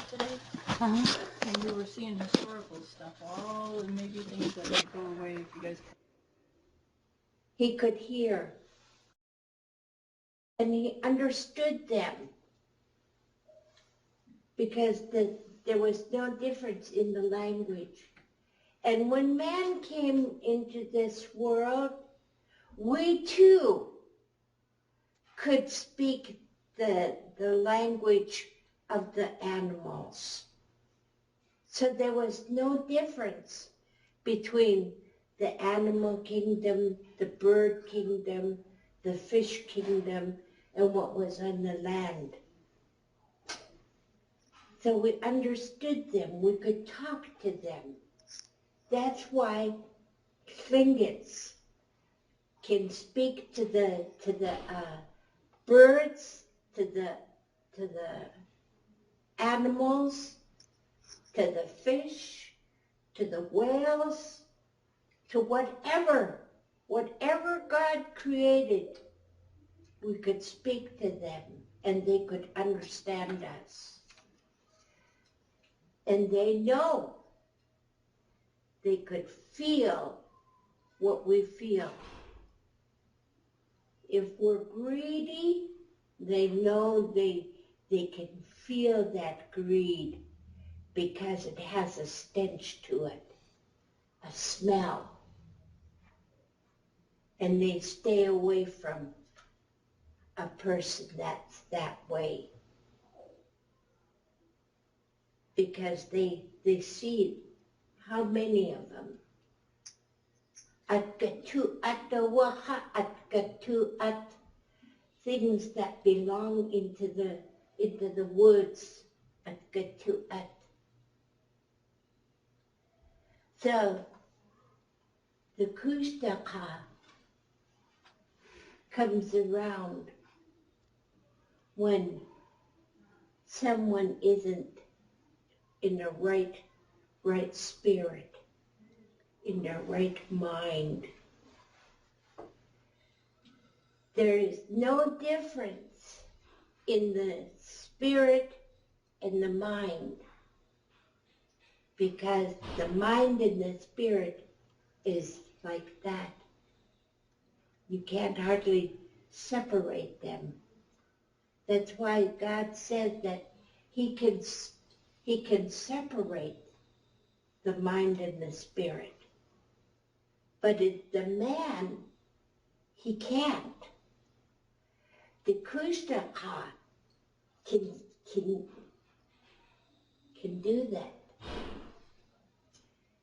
today, Uh-huh. and we were seeing historical stuff, all and maybe things that might go away if you guys. He could hear, and he understood them because there was no difference in the language. And when man came into this world, we too could speak the language of the animals. So there was no difference between the animal kingdom, the bird kingdom, the fish kingdom, and what was on the land. So we understood them, we could talk to them. That's why Tlingits can speak to the birds, to the animals, to the fish, to the whales, to whatever God created, we could speak to them and they could understand us. And they know, they could feel what we feel. If we're greedy, they know they can feel that greed because it has a stench to it, a smell. And they stay away from a person that's that way because they see how many of them at the waha at things that belong into the woods at. So the Kooshdakhaa comes around when someone isn't in the right spirit, in their right mind. There is no difference in the spirit and the mind because the mind and the spirit is like that. You can't hardly separate them. That's why God said that He can separate the mind and the spirit. But the man, he can't. The Kooshdakhaa can do that.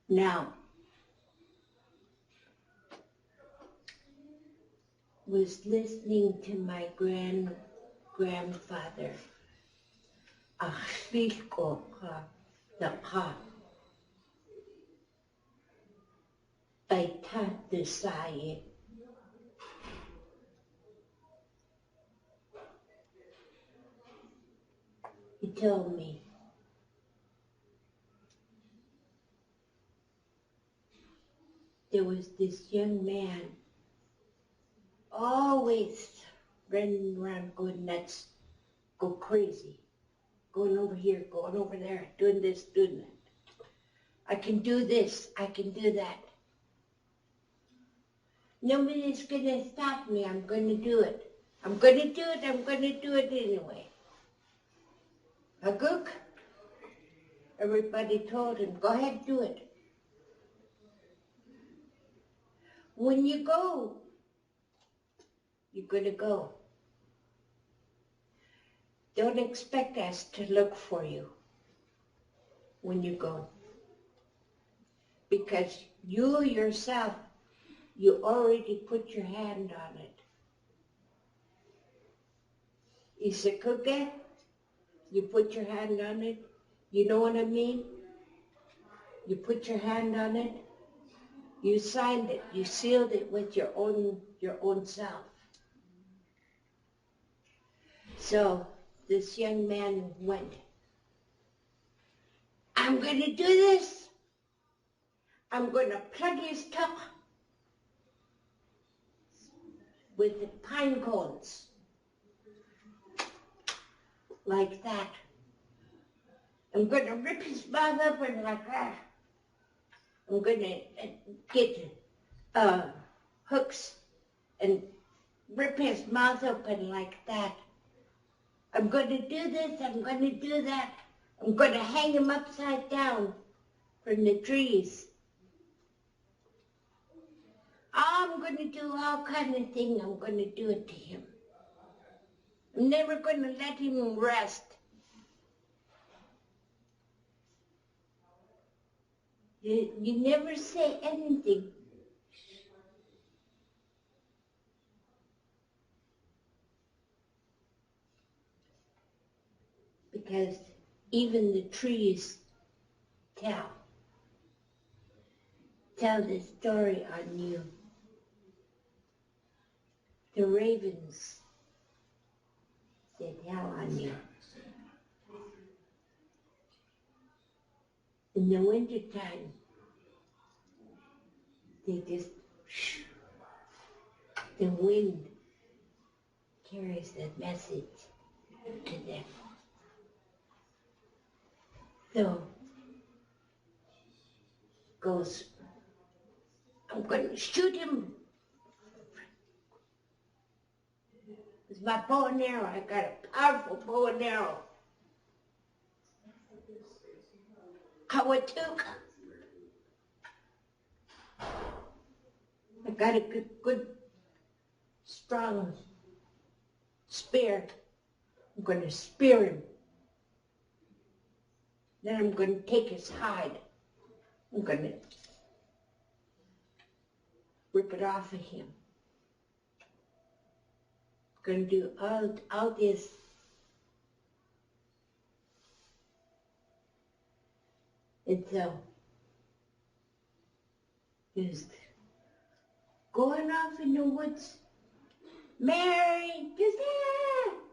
Now, was listening to my grandfather, Klukwan, by Tat. He told me, there was this young man always running around going nuts, go crazy, going over here, going over there, doing this, doing that. I can do this, I can do that. Nobody's going to stop me, I'm going to do it. I'm going to do it, I'm going to do it anyway. Haguk, everybody told him, go ahead, do it. When you go, you're going to go. Don't expect us to look for you when you go. Because you yourself, you already put your hand on it. Isakuke, you put your hand on it. You know what I mean? You put your hand on it. You signed it. You sealed it with your own self. So this young man went, I'm going to do this. I'm going to plug his tuck with the pine cones, like that. I'm going to rip his mouth open like that. I'm going to get hooks and rip his mouth open like that. I'm going to do this, I'm going to do that. I'm going to hang him upside down from the trees. I'm going to do all kind of things. I'm going to do it to him. I'm never going to let him rest. You never say anything. Because even the trees tell the story on you. The ravens, they tell on you. In the wintertime, they just, the wind carries the message to them. So, goes, I'm going to shoot him with my bow and arrow. I got a powerful bow and arrow. Kawatuka. I got a good, strong spear. I'm going to spear him. Then I'm going to take his hide. I'm going to rip it off of him. I'm going to do all this. And so, he's going off in the woods, merry, just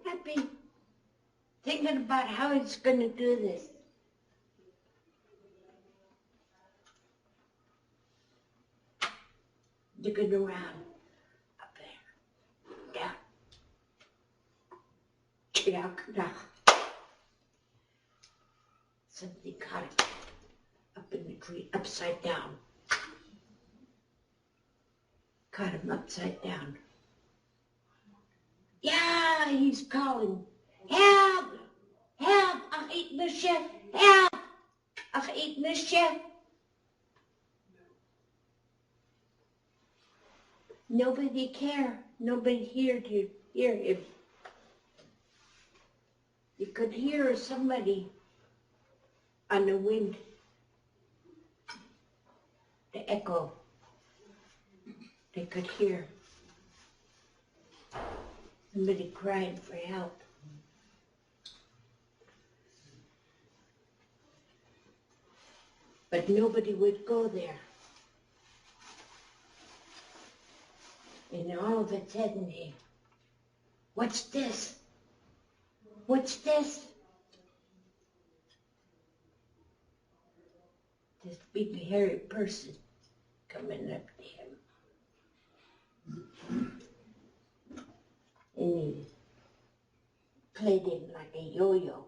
happy, thinking about how he's going to do this. Looking around, up there, down. Something caught him up in the tree, upside down. Caught him upside down. Yeah, he's calling, help, help, ach eat misje, help, ach eat misje. Nobody cared. Nobody here to hear him. You could hear somebody on the wind, the echo. They could hear somebody crying for help. But nobody would go there. And all of a sudden, what's this? What's this? This big hairy person coming up to him. And he played him like a yo-yo.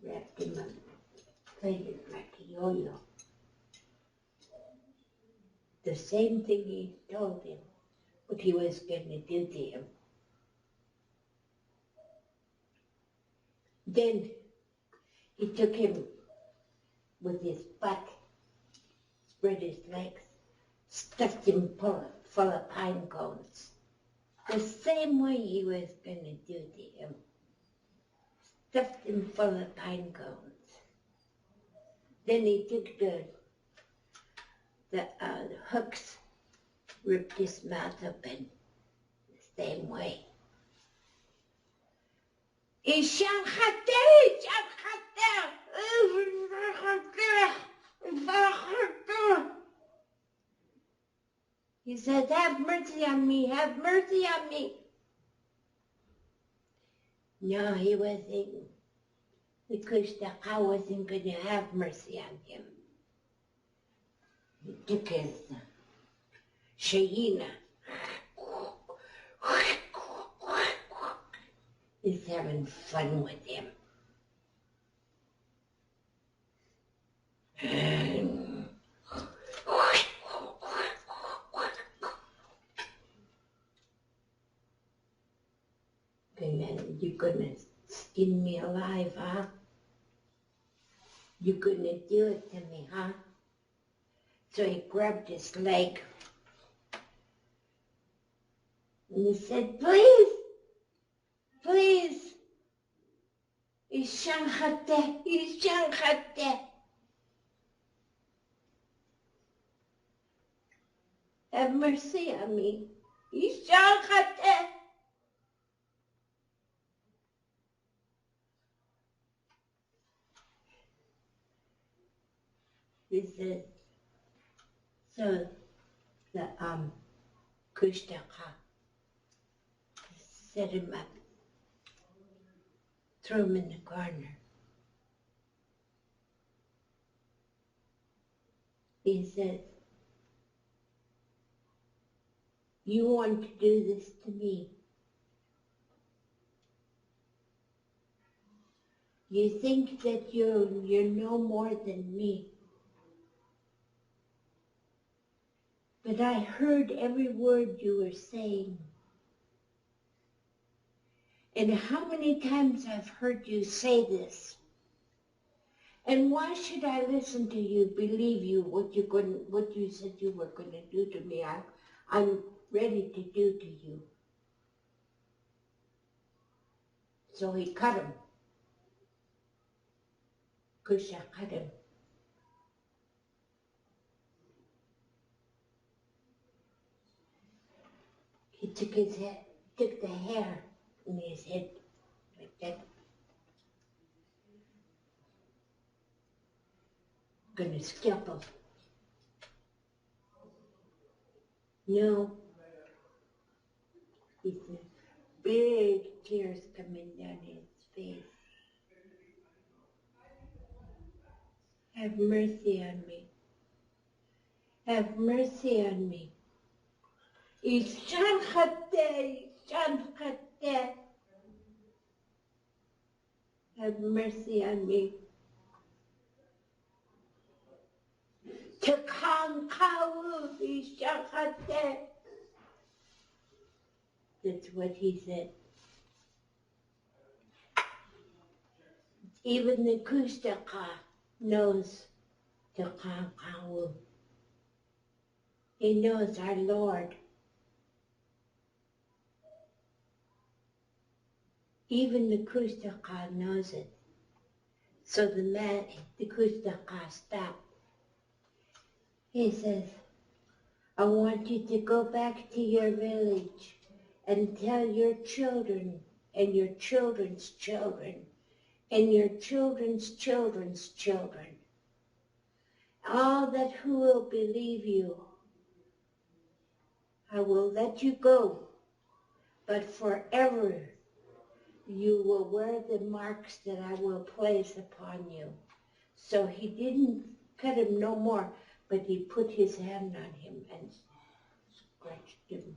Wrapped him up, played him like a yo-yo. The same thing he told him, what he was going to do to him. Then he took him with his butt, spread his legs, stuffed him full of pine cones. The same way he was going to do to him. Stuffed him full of pine cones. Then he took the hooks, ripped his mouth open the same way. He said, have mercy on me, have mercy on me. No, he wasn't. The Kooshdakhaa wasn't going to have mercy on him. He took his Sheena. is having fun with him. And then you're gonna skin me alive, huh? You're gonna do it to me, huh? So he grabbed his leg and he said, please, please, Ishanchate, Ishanchate. Have mercy on me. Ishanchate. He said, so the Kooshdakhaa set him up, threw him in the corner. He said, you want to do this to me? You think that you're no more than me. But I heard every word you were saying. And how many times I've heard you say this. And why should I listen to you, believe you, what you said you were going to do to me? I'm ready to do to you. So he cut him. Kooshdakhaa cut him. He took his head, took the hair in his head like that. Gonna scalpel. No. He said, big tears coming down his face. Have mercy on me. Have mercy on me. Ishanchate, Ishanchate. Have mercy on me. Tekankau, Ishanchate. That's what he said. Even the Kooshdakhaa knows Tekankau. He knows our Lord. Even the Kooshdakhaa knows it. So the Kooshdakhaa stopped. He says, I want you to go back to your village and tell your children and your children's children and your children's children's children, all that who will believe you, I will let you go, but forever you will wear the marks that I will place upon you. So he didn't cut him no more, but he put his hand on him and scratched him.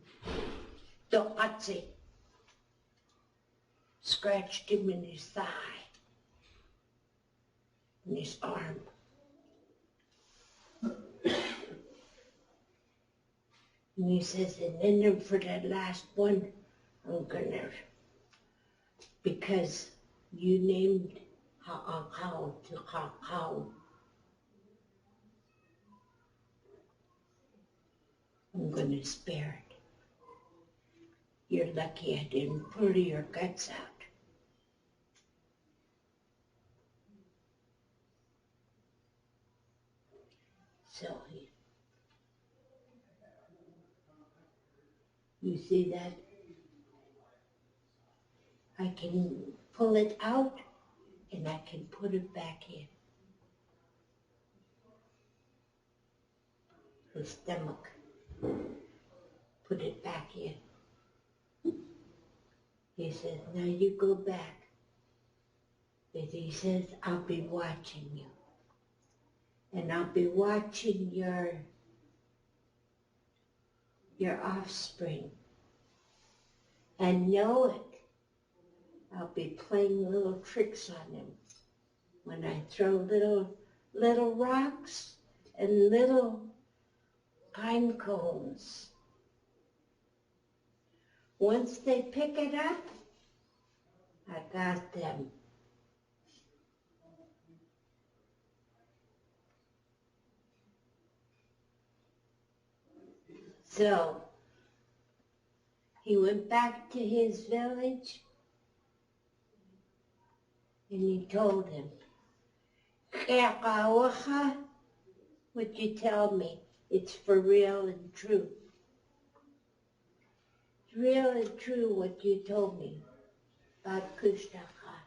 Do'atse. Scratched him in his thigh, in his arm. And he says, and then for that last one, I'm gonna, because you named Ha'akau to Ha'akau, I'm gonna spare it. You're lucky I didn't pull your guts out. So you see that? I can pull it out and I can put it back in. The stomach. Put it back in. He says, now you go back. And he says, I'll be watching you. And I'll be watching your offspring. And know it, I'll be playing little tricks on him when I throw little rocks and little pine cones. Once they pick it up, I got them. So he went back to his village and he told him, "Kakawaha, what you tell me, it's for real and true. It's real and true what you told me about Kooshdakhaa."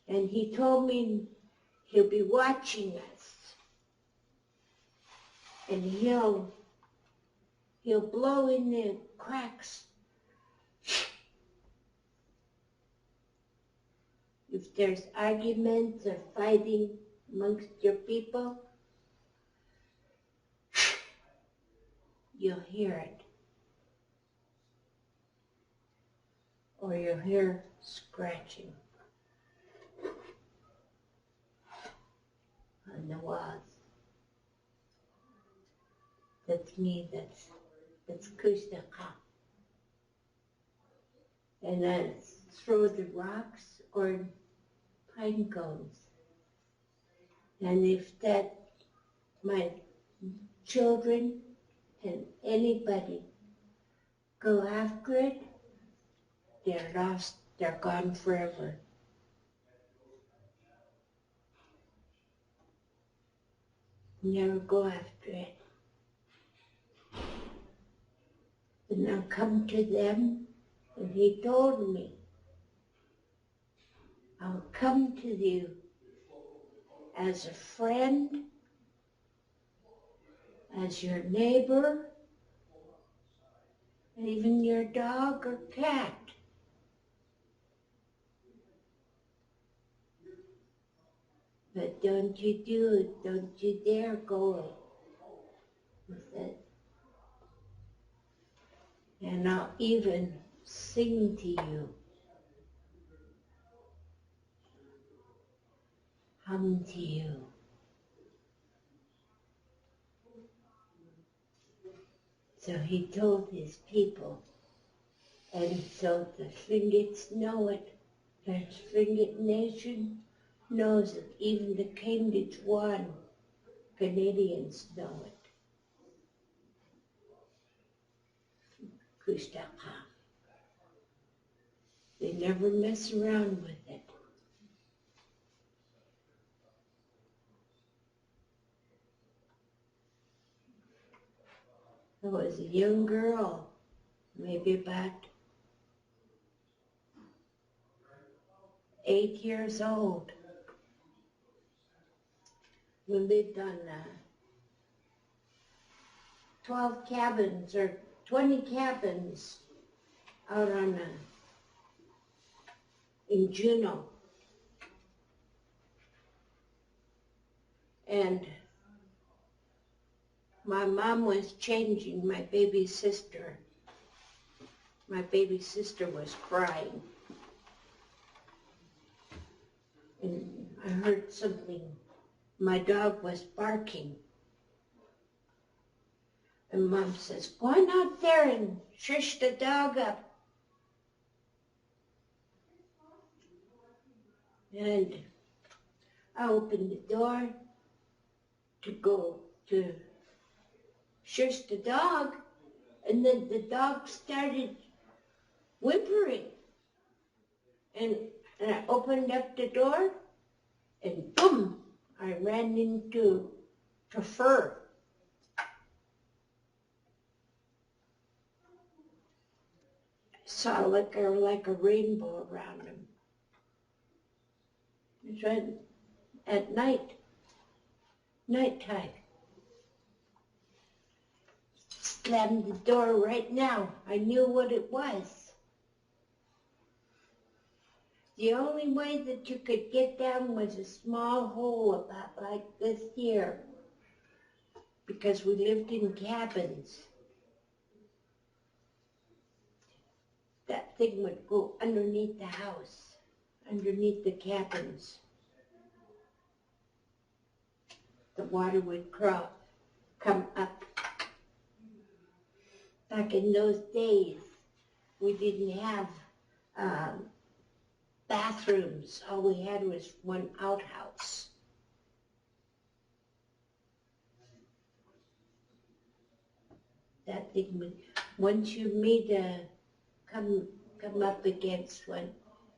And he told me he'll be watching us. And he'll blow in the cracks if there's arguments or fighting amongst your people. You'll hear it. Or you'll hear scratching on the walls. That's me, that's Kooshdakhaa. And I throw the rocks or pine cones. And if that, my children and anybody go after it, they're lost, they're gone forever. Never go after it. And I'll come to them, and he told me, I'll come to you as a friend, as your neighbor, and even your dog or cat. But don't you do it, don't you dare go with it. And I'll even sing to you, hum to you. So he told his people, and so the Tlingits know it. The Tlingit nation knows it. Even the Kooshdakhaa Canadians know it. Kooshdakhaa. They never mess around with it. I was a young girl, maybe about 8 years old. We lived on 12 cabins or 20 cabins out on in Juneau. And my mom was changing my baby sister. My baby sister was crying. And I heard something. My dog was barking. And Mom says, "Go on out there and shush the dog up." And I opened the door to go to shush the dog, and then the dog started whimpering. And I opened up the door, and boom, I ran into fur. I saw like a rainbow around him. It was right at nighttime. Slammed the door right now. I knew what it was. The only way that you could get down was a small hole about like this here, because we lived in cabins. that thing would go underneath the house, underneath the cabins. The water would come up. Back in those days, we didn't have bathrooms. All we had was one outhouse. That thing would, once you made a come up against one,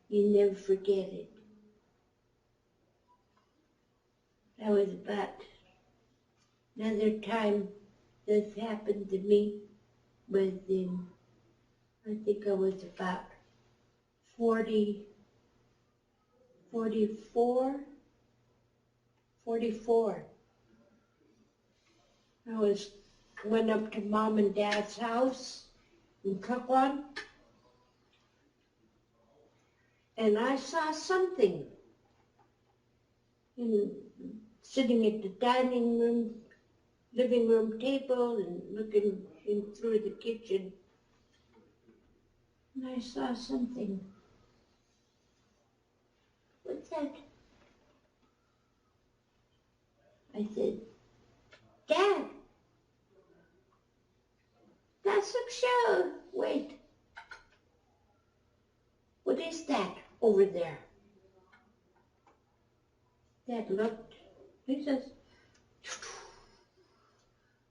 you never forget it. That was about another time this happened to me was in, I think I was about 44. I went up to Mom and Dad's house in Klukwan, and I saw something sitting at the living room table and looking in through the kitchen. And I saw something. What's that? I said, Dad, that's some show. Wait. What is that over there? Dad looked. He says,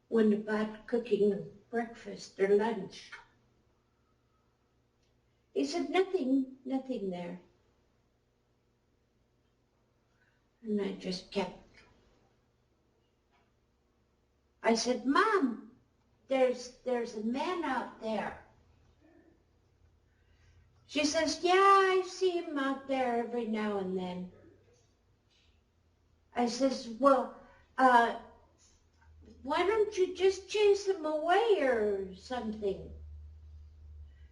went about cooking breakfast or lunch. He said, nothing there. And I just kept. I said, Mom, there's a man out there. She says, yeah, I see him out there every now and then. I says, well, why don't you just chase him away or something?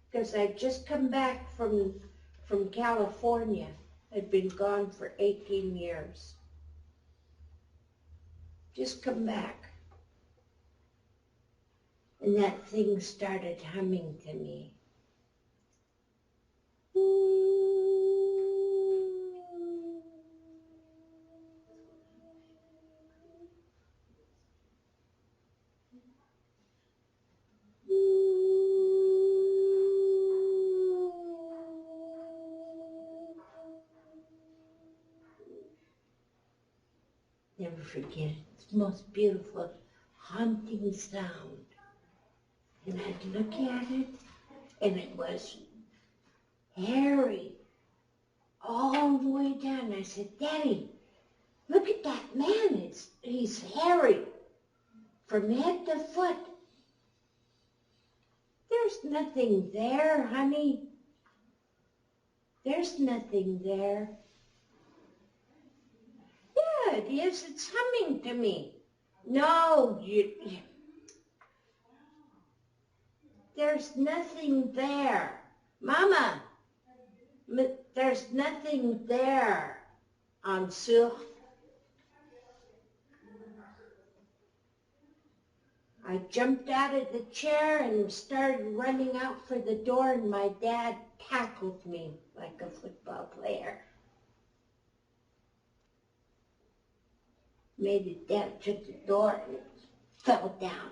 Because I'd just come back from California. I'd been gone for 18 years. Just come back. And that thing started humming to me. Never forget it. It's the most beautiful, haunting sound. And I'd look at it, and it was hairy, all the way down. I said, Daddy, look at that man. He's hairy from head to foot. There's nothing there, honey. There's nothing there. Yeah, it is. It's humming to me. No, there's nothing there. Mama, there's nothing there on sur. I jumped out of the chair and started running out for the door, and my dad tackled me like a football player. Made it down to the door and fell down.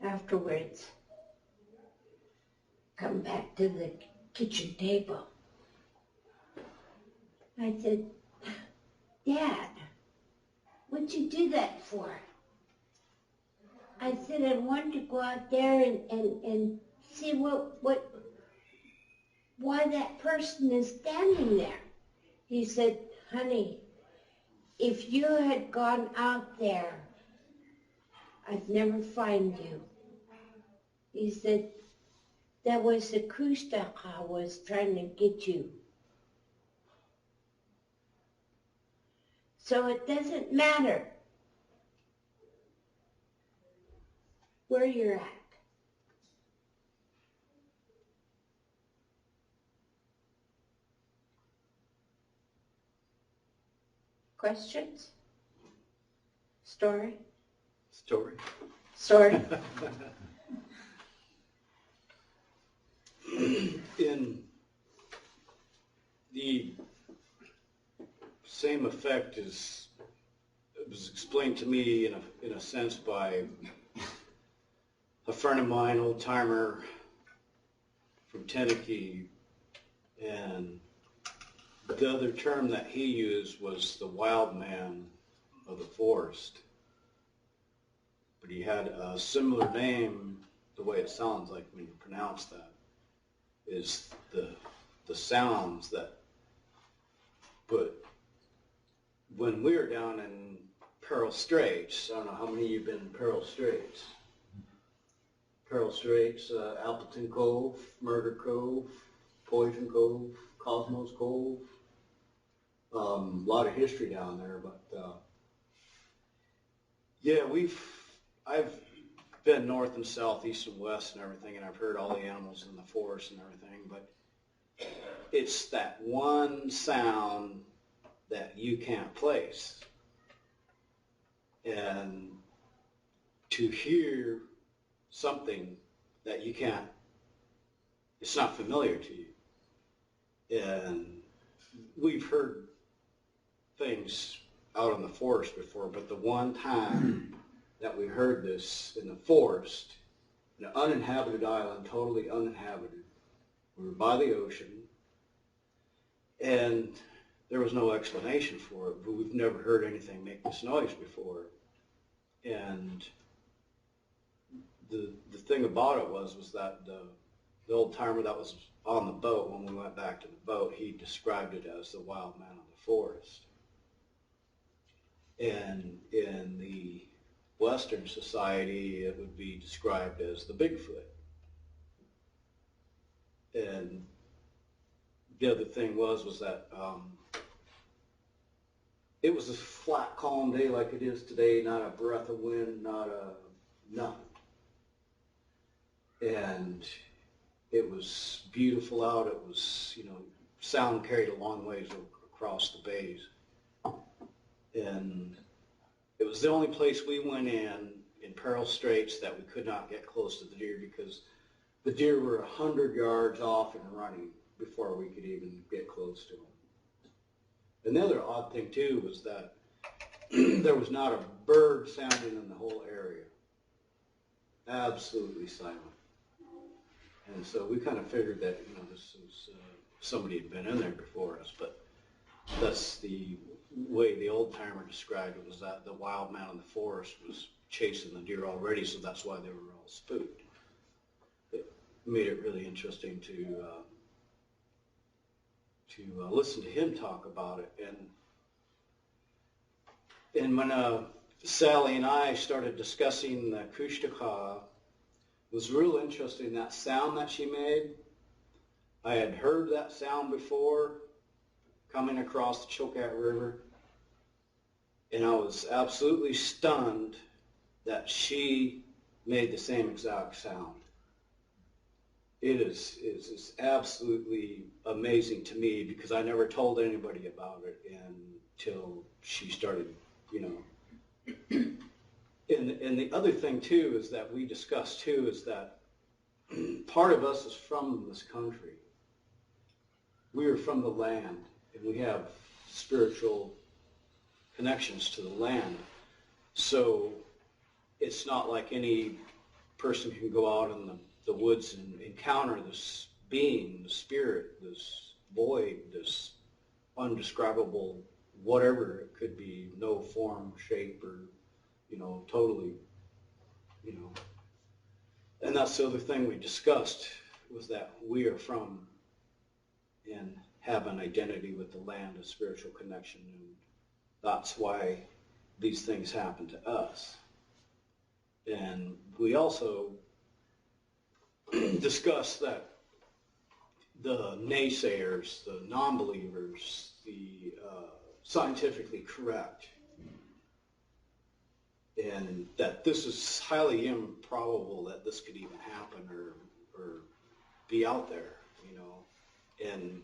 Afterwards, come back to the kitchen table. I said, Dad, what'd you do that for? I said, I wanted to go out there and see why that person is standing there. He said, honey, if you had gone out there, I'd never find you. He said, that was the Kooshdakhaa was trying to get you. So it doesn't matter where you're at. Questions? Story? Story. Sort of. In the same effect as it was explained to me in a sense by a friend of mine, old timer from Tennessee, and the other term that he used was the wild man of the forest. But he had a similar name, the way it sounds like when you pronounce that, is the sounds that, but when we were down in Pearl Straits, I don't know how many of you have been in Pearl Straits. Pearl Straits, Appleton Cove, Murder Cove, Poison Cove, Cosmos Cove. A lot of history down there, but yeah, I've been north and south, east and west and everything, and I've heard all the animals in the forest and everything, but it's that one sound that you can't place. And to hear something that you can't, it's not familiar to you. And we've heard things out in the forest before, but the one time that we heard this in the forest, an uninhabited island, totally uninhabited, we were by the ocean, and there was no explanation for it, but we've never heard anything make this noise before. And the thing about it was that the old timer that was on the boat, when we went back to the boat, he described it as the wild man of the forest. And in the Western society, it would be described as the Bigfoot. And the other thing was that it was a flat, calm day like it is today, not a breath of wind, nothing. And it was beautiful out. It was, sound carried a long ways across the bays. And it was the only place we went in Pearl Straits that we could not get close to the deer, because the deer were 100 yards off and running before we could even get close to them. And the other odd thing too was that there was not a bird sounding in the whole area. Absolutely silent. And so we kind of figured that, this was, somebody had been in there before us, but that's the way the old timer described it, was that the wild man in the forest was chasing the deer already, so that's why they were all spooked. It made it really interesting to listen to him talk about it. And when Sally and I started discussing the Kooshdakhaa, it was real interesting, that sound that she made. I had heard that sound before coming across the Chilkat River, and I was absolutely stunned that she made the same exact sound. It is absolutely amazing to me, because I never told anybody about it until she started, And the other thing too is that we discussed too is that part of us is from this country. We are from the land, and we have spiritual connections to the land. So it's not like any person can go out in the woods and encounter this being, the spirit, this void, this undescribable whatever it could be, no form, shape, or, totally, And that's the other thing we discussed, was that we are from and have an identity with the land, a spiritual connection, and that's why these things happen to us. And we also discussed that the naysayers, the non-believers, the scientifically correct, and that this is highly improbable that this could even happen or be out there, And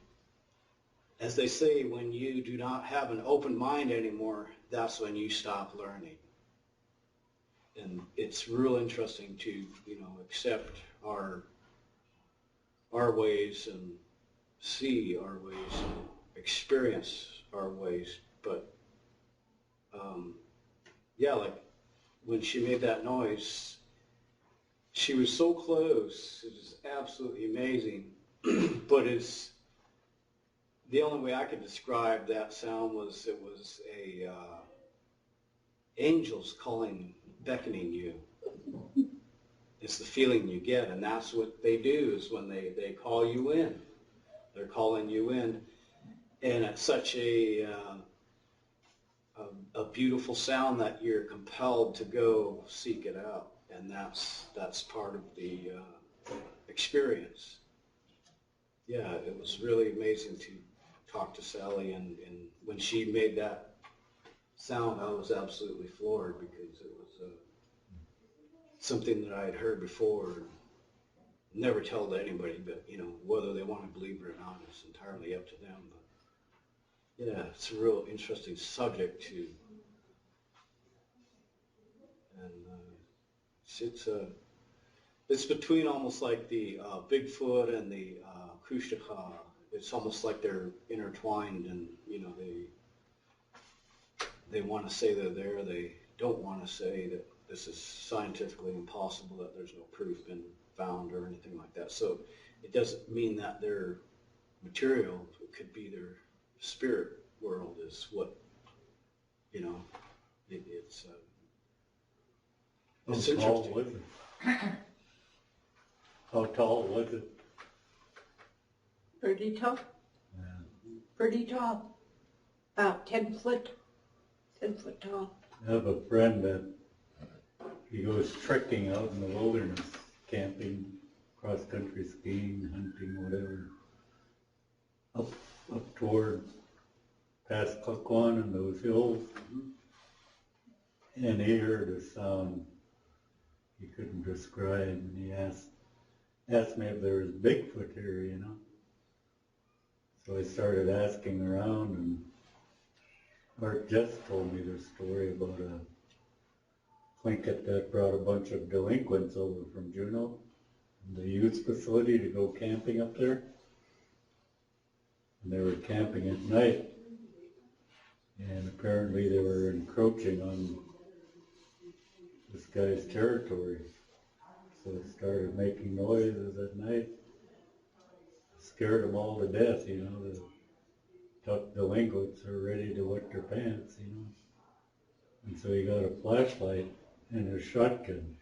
as they say, when you do not have an open mind anymore, that's when you stop learning. and it's real interesting to, you know, accept our ways and see our ways and experience our ways. But yeah, like when she made that noise, she was so close. It was absolutely amazing. But it's the only way I could describe that sound was it was a angels calling, beckoning you. It's the feeling you get, and that's what they do is when they call you in. They're calling you in, and it's such a beautiful sound that you're compelled to go seek it out, and that's part of the experience. Yeah, it was really amazing to talk to Sally, and when she made that sound, I was absolutely floored because it was something that I had heard before. Never tell to anybody, but you know, whether they want to believe it or not is entirely up to them. But yeah, it's a real interesting subject to, and it's between almost like the Bigfoot and the Kooshdakhaa. It's almost like they're intertwined, and you know, they want to say they're there. They don't want to say that this is scientifically impossible, that there's no proof been found or anything like that. So it doesn't mean that their material, it could be their spirit world is what, you know, it's interesting. How tall was it? How tall was it? Pretty tall. Yeah. Pretty tall. About 10 foot tall. I have a friend that he goes trekking out in the wilderness, camping, cross-country skiing, hunting, whatever, up toward past Klukwan and those hills. And he heard a sound he couldn't describe, and he asked me if there was Bigfoot here, you know. So I started asking around, and Art just told me the story about a Tlingit that brought a bunch of delinquents over from Juneau, the youth facility, to go camping up there. And they were camping at night, and apparently they were encroaching on this guy's territory. So they started making noises at night. Scared them all to death, you know. The tough delinquents are ready to wet their pants, you know. And so he got a flashlight and a shotgun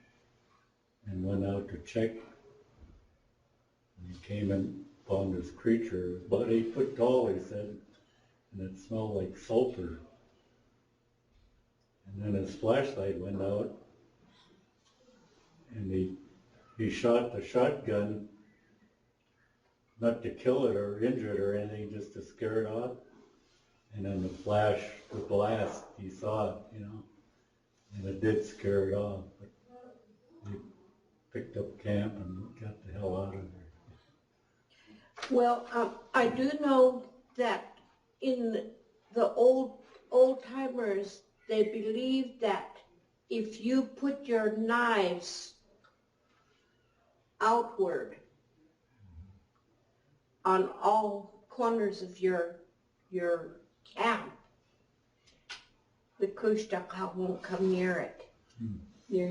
and went out to check. And he came in upon this creature. It was about 8 foot tall, he said, and it smelled like sulfur. And then his flashlight went out, and he shot the shotgun, not to kill it or injure it or anything, just to scare it off. And then the blast, he saw it, you know, and it did scare it off. But he picked up camp and got the hell out of there. Well, I do know that in the old timers, they believed that if you put your knives outward on all corners of your camp, the Kooshdakhaa won't come near it, near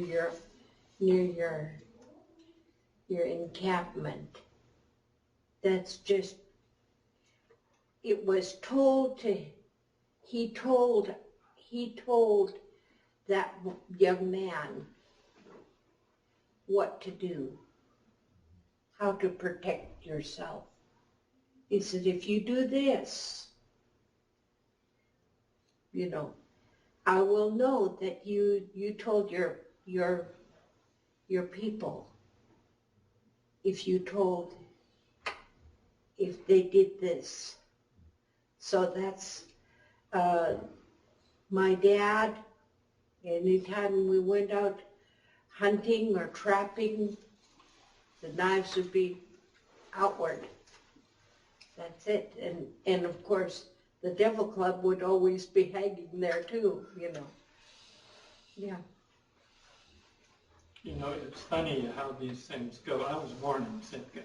your encampment. That's just, it was told to, he told that young man what to do, how to protect yourself. He said, if you do this, you know, I will know that you told your people. If they did this. So that's my dad. Anytime we went out hunting or trapping, the knives would be outward. That's it. And of course, the Devil Club would always be hanging there too, you know. Yeah. You know, it's funny how these things go. I was born in Sitka.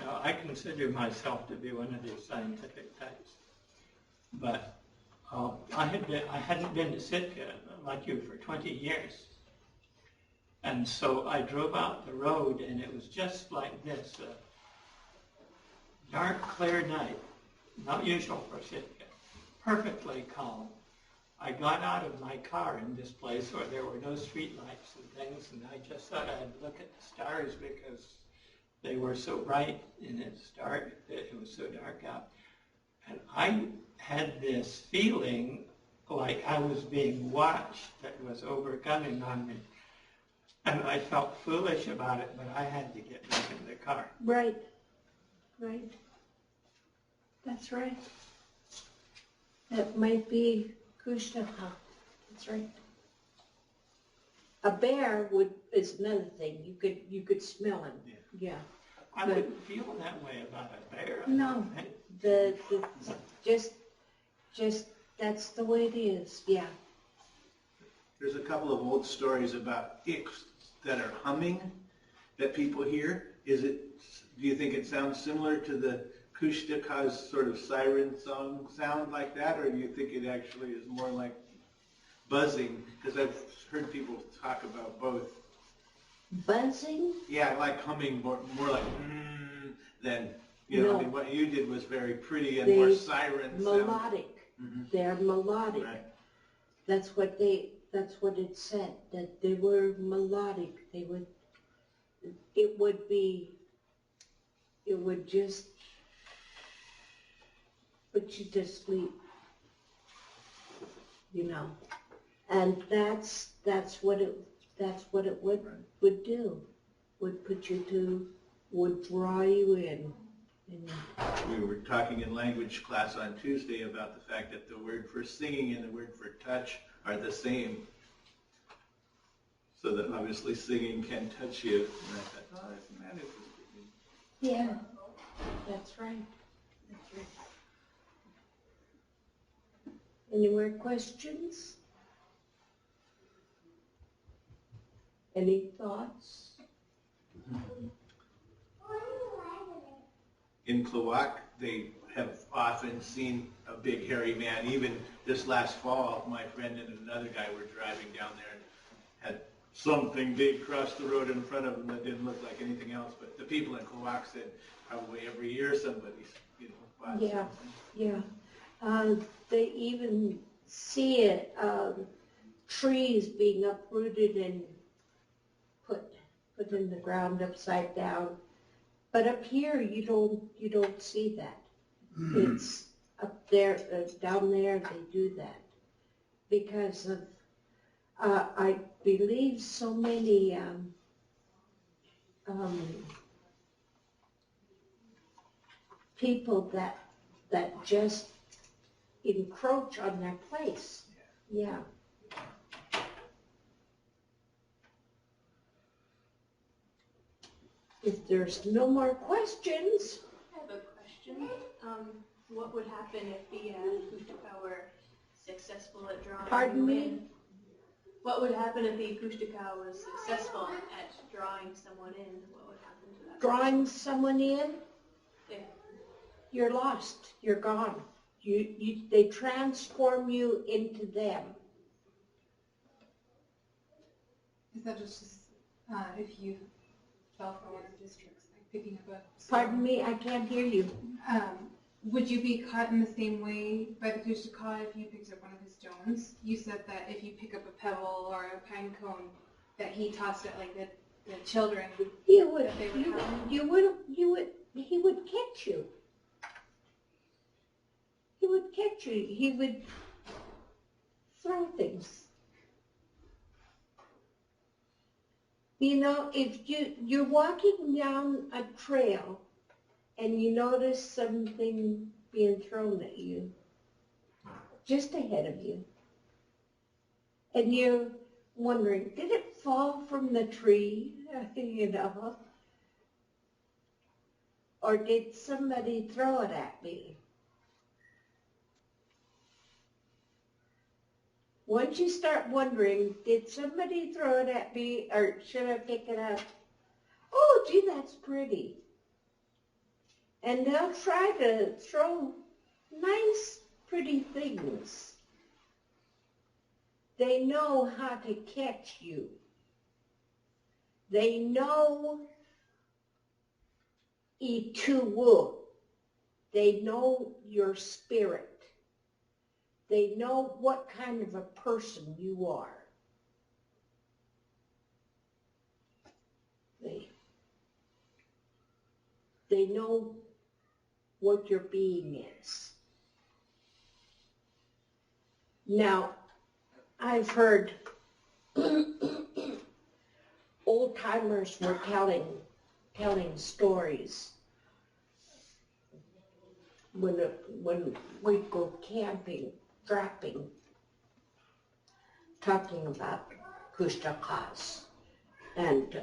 Now, I consider myself to be one of these scientific types. But I hadn't been to Sitka, like you, for 20 years. And so I drove out the road, and it was just like this, a dark, clear night, not usual for Sitka, perfectly calm. I got out of my car in this place where there were no street lights and things, and I just thought I'd look at the stars because they were so bright, and it's dark, it was so dark out. And I had this feeling like I was being watched that was overcoming on me. And I felt foolish about it, but I had to get back in the car. Right, right. That's right. That might be Kooshdakhaa. That's right. A bear is another thing. You could smell him. Yeah. I wouldn't feel that way about a bear. No. Just that's the way it is. Yeah. There's a couple of old stories about icks that are humming that people hear. Do you think it sounds similar to the Kooshdakha's sort of siren song sound like that, or do you think it actually is more like buzzing? Because I've heard people talk about both. Buzzing? Yeah, like humming, more like than, you know, No. I mean, what you did was very pretty and more siren sound. Melodic. They're melodic. Right. That's what it said, that they were melodic. It would just put you to sleep, you know. And that's what it would do. Would draw you in. We were talking in language class on Tuesday about the fact that the word for singing and the word for touch are the same. So that obviously singing can touch you. And I thought, oh, that's the matter. Yeah, that's right. That's right. Any more questions? Any thoughts? In Klukwan, they have often seen a big hairy man. Even this last fall, my friend and another guy were driving down there and had something big cross the road in front of them that didn't look like anything else. But the people in Klukwan said probably every year somebody's, you know, spots something. Yeah. They even see it, trees being uprooted and put in the ground upside down. But up here, you don't see that. It's up there, down there, they do that because of, I believe, so many people that just encroach on their place. Yeah. If there's no more questions. I have a question. What would happen if the Kooshdakhaa were successful at drawing Pardon you me? in? What would happen if the Kooshdakhaa was successful at drawing someone in? What would happen to that? Drawing someone in, Yeah. you're lost. You're gone. They transform you into them. Is that just if you fell for one of the districts, like picking up a stone? Pardon me, I can't hear you. Would you be caught in the same way by the Kooshdakhaa if you picked up one of his stones? You said that if you pick up a pebble or a pine cone, that he tossed it like the children. He would That they would have. he would catch you. He would catch you. He would throw things. You know, if you're walking down a trail and you notice something being thrown at you just ahead of you, and you're wondering, did it fall from the tree, you know, or did somebody throw it at me? once you start wondering, did somebody throw it at me or should I pick it up? Oh, gee, that's pretty. And they'll try to throw nice, pretty things. They know how to catch you. They know ituwu. They know your spirit. They know what kind of a person you are. They know what your being is. Now, I've heard old timers were telling stories when we go camping, trapping, talking about Kooshdakhaas. And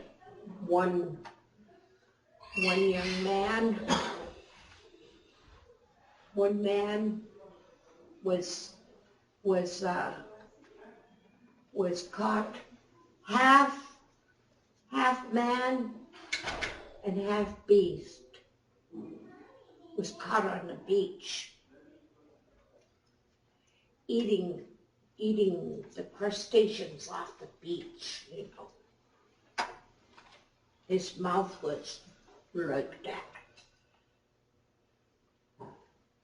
one young man, was caught half man and half beast, was caught on the beach eating the crustaceans off the beach, you know. His mouth was like that,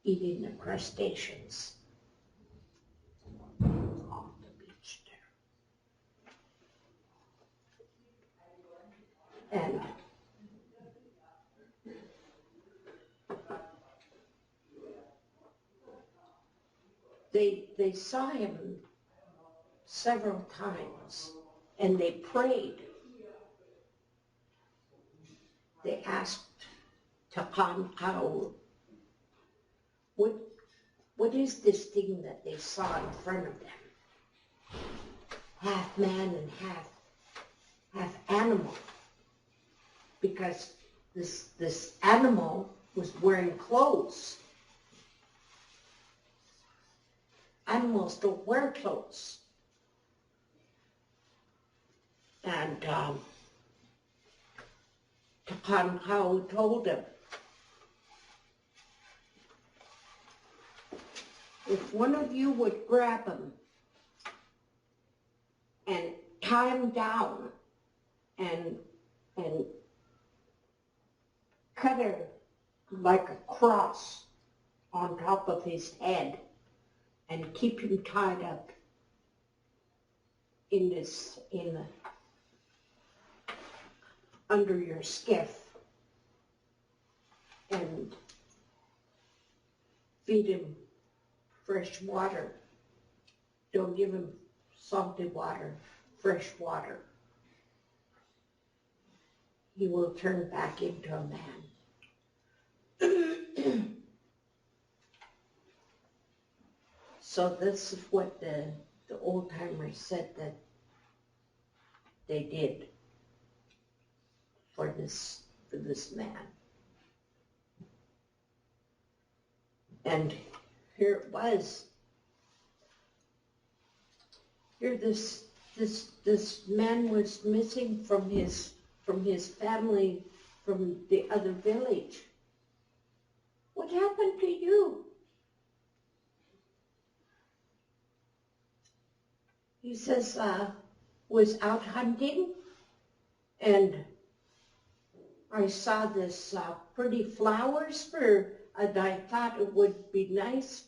eating the crustaceans off the beach there. And they saw him several times, and they prayed. They asked Tlingit, what is this thing that they saw in front of them? Half man and half animal. Because this animal was wearing clothes. Animals don't wear clothes. And Tlingit told him, if one of you would grab him and tie him down and cut her like a cross on top of his head and keep him tied up under your skiff and feed him fresh water. Don't give him salty water, fresh water. He will turn back into a man. So this is what the old timers said that they did for this man. And here it was. Here this man was missing from his family, from the other village. What happened to you? He says, was out hunting, and I saw this pretty flowers and I thought it would be nice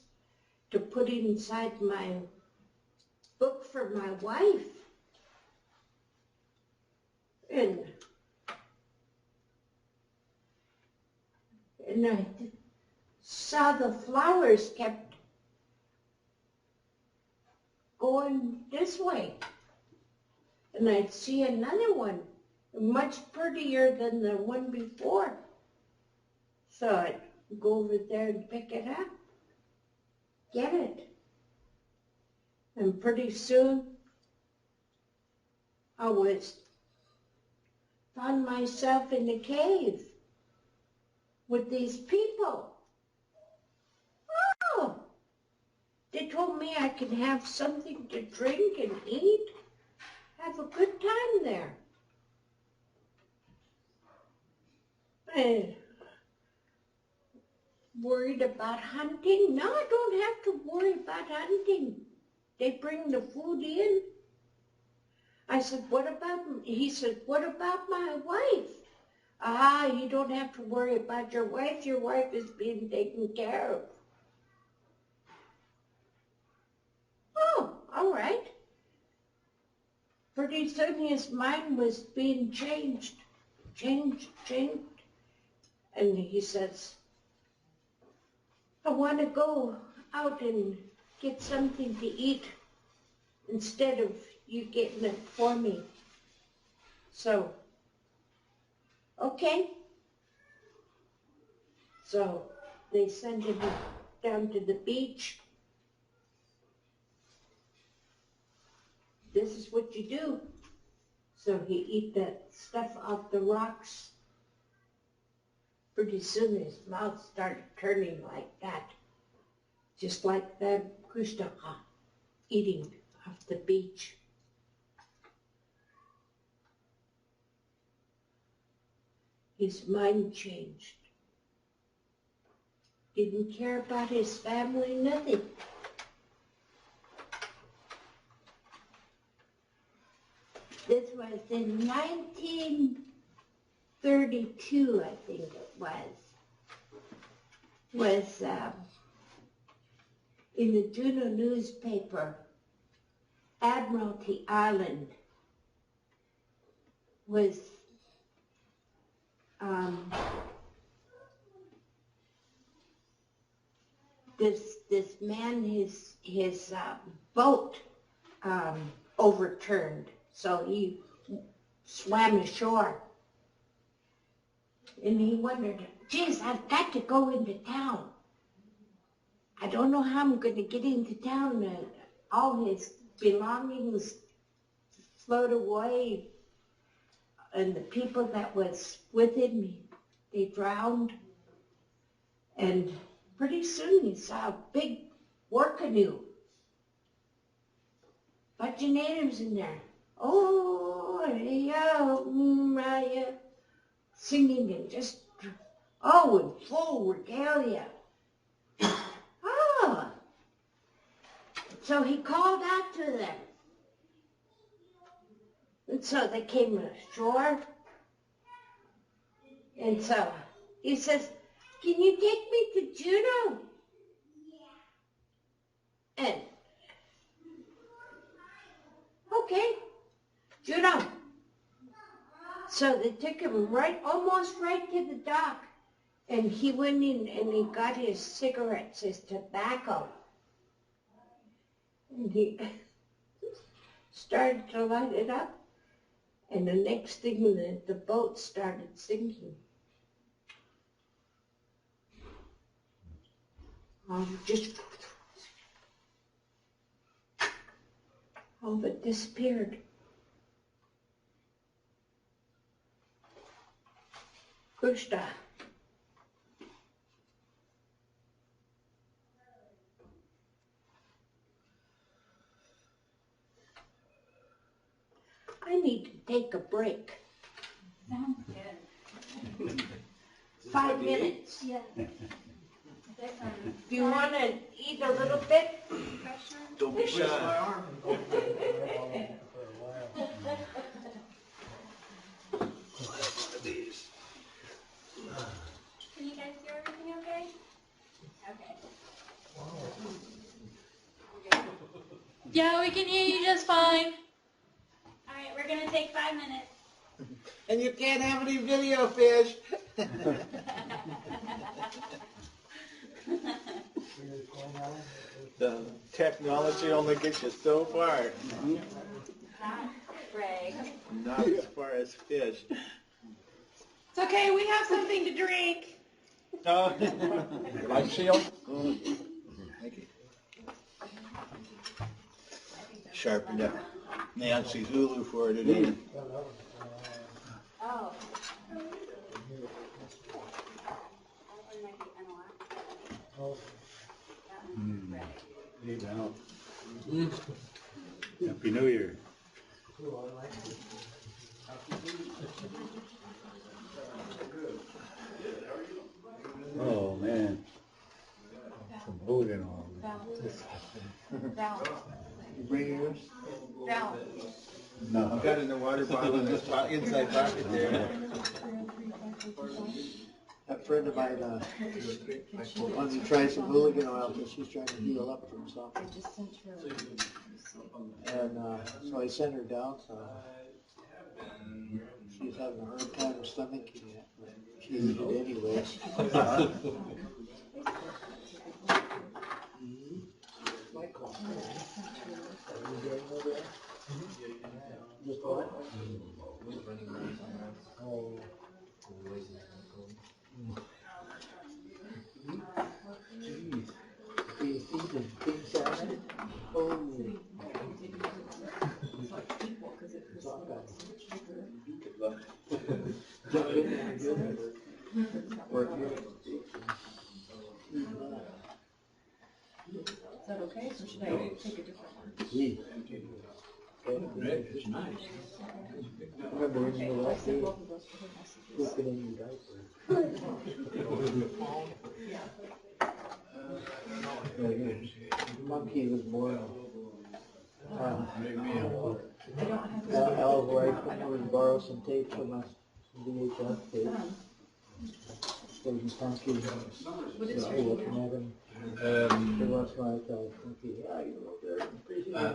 to put inside my book for my wife. And I saw the flowers kept going this way. And I'd see another one, much prettier than the one before. So I'd go over there and pick it up, get it. And pretty soon, I found myself in a cave with these people. Oh, They told me I can have something to drink and eat, have a good time there. Worried about hunting? No, I don't have to worry about hunting. They bring the food in. I said, what about, he said, what about my wife? You don't have to worry about your wife. Your wife is being taken care of. Oh, all right. Pretty soon his mind was being changed. And he says, I want to go out and get something to eat instead of you getting it for me. So, okay. So they sent him down to the beach. This is what you do. So he eat that stuff off the rocks. Pretty soon his mouth started turning like that, just like the Kooshdakhaa eating off the beach. His mind changed. Didn't care about his family, nothing. This was in 1932, I think it was in the Juneau newspaper. Admiralty Island was this man, his boat overturned, so he swam ashore. And he wondered, geez, I've got to go into town. I don't know how I'm going to get into town. All his belongings float away. And the people that was with him, they drowned. And pretty soon he saw a big war canoe. Bunch of natives in there. Oh, yeah, singing and just, in full regalia. So he called out to them. And so they came ashore. And so he says, can you take me to Juneau? And, okay, Juneau. So they took him almost right to the dock. And he went in and he got his cigarettes, his tobacco. And he started to light it up. And the next thing, the boat started sinking. Just all of it disappeared. Kooshdakhaa. I need to take a break. Sounds good. 5 minutes. Yeah. Do you want to eat a little bit? Don't be shy. These. Can you guys hear everything okay? Okay. Yeah, we can hear you just fine. Alright, we're gonna take 5 minutes. And you can't have any video, fish. The technology only gets you so far. Greg. Not as far as fish. It's okay, we have something to drink. Life shield? Thank you. Sharpened up Nancy's Hulu for today. Oh. Hey, now. Happy New Year. Oh, man. Some voting on this. Val. You bring yours? Val. No. I've got it in the water bottle in this inside pocket there. A friend of mine wanted to try some hooligan oil because she's trying to heal up from something. And so I sent her down. So she's having a hard time stomaching it, but she did it anyway. Just what? Oh. Jeez. Be seasoned king salmon. Oh. Jump in there, good. Work here. Is that okay? Or should I take a different one? Yeah. Okay. It's nice. Remember when you were out there, looking in your diaper? Monkey was born. Al's wife would borrow some tapes from us, some VHS tapes. So you funky, looking at him. Every once in a while I tell Funky, yeah, you were there.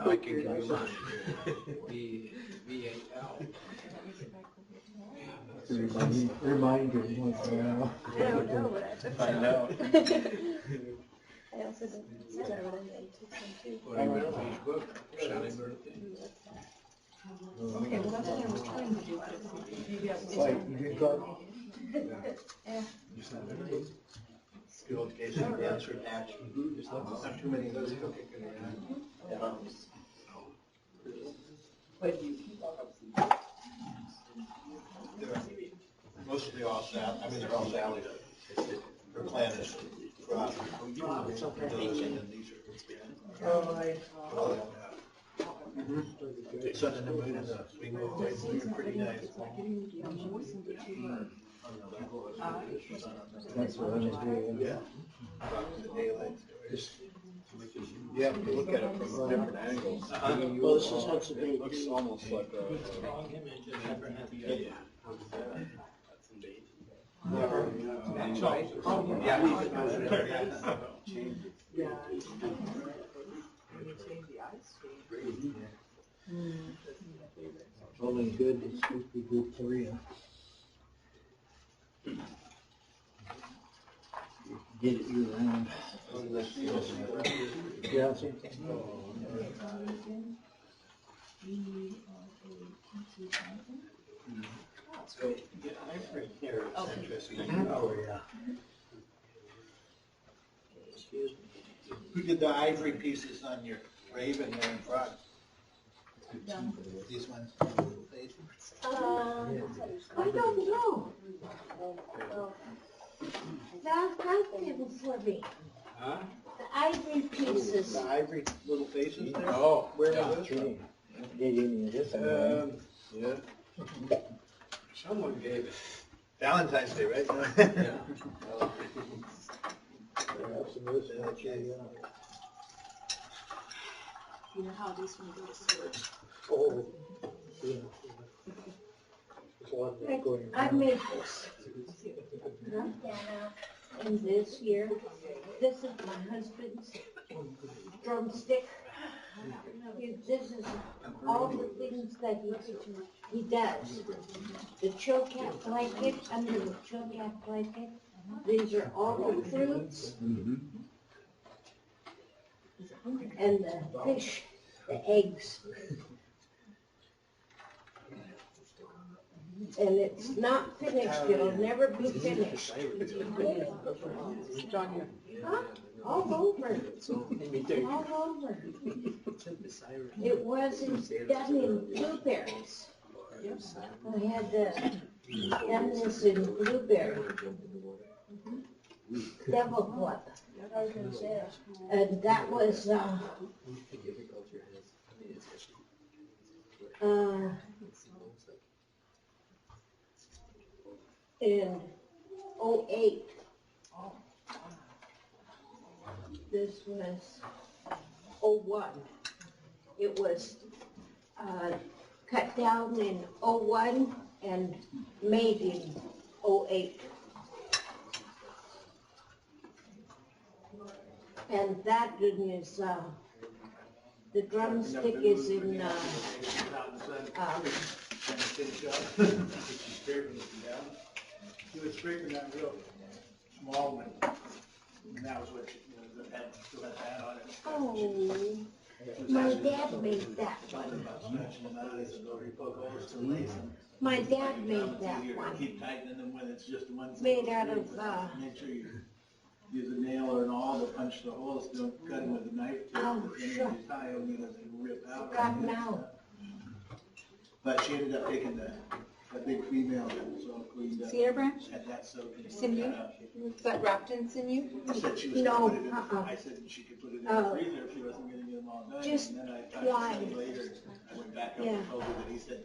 I can give you mine. V8L. Remind him once in a while. I don't know what I took. I know. I also didn't start what I took some too. What do you on Facebook? Sally Burattin. Okay, well that's what I was trying to do, but maybe I was. Why, you drink coffee? Yeah. Good old case of answer patch. There's not too many of those cooking around. They're mostly all Sally. I mean, they're all Sally. Her clan is from those, and then these are. Sun and the moon and the swing away. They're pretty nice. That's what I was doing. Yeah. You have to look at it from different angles. Well, this is Hudson Bay. Looks almost like a. Strong image of never having it. Only good is supposed to be good for you. Get it year round. Yeah, same thing. So, yeah, ivory here is interesting. Oh, yeah. Excuse me. Who did the ivory pieces on your raven there in front? These ones? I don't know. Val got them for me. Huh? The ivory pieces. The ivory little faces there? Oh, Where yeah. are those from? Did any of this? Yeah. Someone gave it. Valentine's Day, right? Yeah. You know how this one goes to Oh, yeah. I made this. And this here, this is my husband's drumstick. This is all the things that he does. The chocat blanket, under the chocat blanket. These are all the fruits. And the fish, the eggs. And it's not finished, it'll never be finished. Huh? All over. All over. It wasn't done in blueberries. I had done this in blueberry. Devil Club. And that was, in '08. This was '01. It was cut down in '01 and made in '08. And that is, the drumstick is in, He was scraping that real small one, and that was what still had that on it. oh, my dad made that one. My dad made that one. Keep tightening them when it's just one. Made out of, Make sure you use a nail or an awl to punch the holes, don't cut them with a knife. Oh, sure. You tie them, you know, they rip out. Forgot now. But she ended up taking the big female that was all cleaned up. Cedar branch? Had that soaked in. Sinew? Was that wrapped in sinew? She said she was No, gonna put it in, I said she could put it in the freezer if she wasn't gonna get them all done. Just And then I talked twine. to him later, I went back up Yeah. and told her that he said.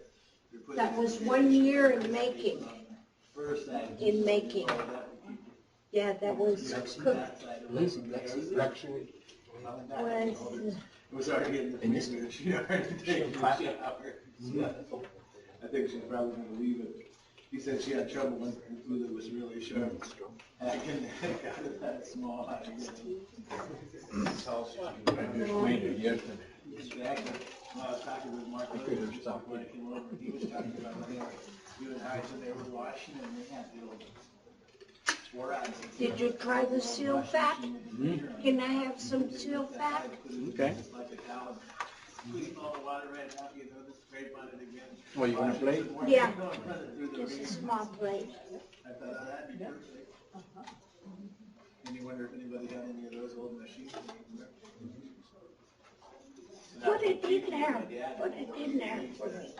"You're putting That it was in 1 year in making. First side. In making. Yeah, that was cooked. It was already in the freezer, she already taken a shower. I think she's probably gonna leave it. He said she had trouble when her food was really sharp. Hacking the heck out of that small eye. Exactly. Well, I was talking with Mark. When I came over, he was talking about you and I, so they were washing and they had the old. Did you try the seal fat? Can I have some seal fat? Okay. Squeeze all the water right out, you know, just scrape on it again. Well, you want a plate? Yeah, just a small plate. I thought, oh, that'd be perfect. And you wonder if anybody had any of those old machines? Put it in there, put it in there for me.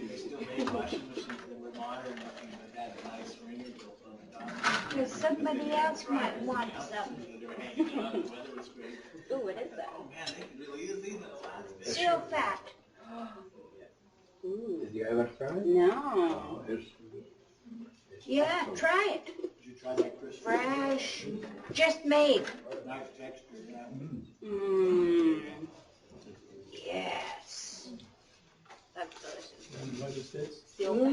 They still made washing machines that were modern looking, but had a nice ringer built on the top. Because somebody else might want some. They were hanging on, the weather was great. Ooh, what is that? Oh man, they could really use these in a lot of space. Seal fat. Did you ever try it? No. Yeah, try it. Did you try that crisp? Fresh, just made. Nice texture, yeah. Mm. Yes. That's delicious. What is this? Seal fat.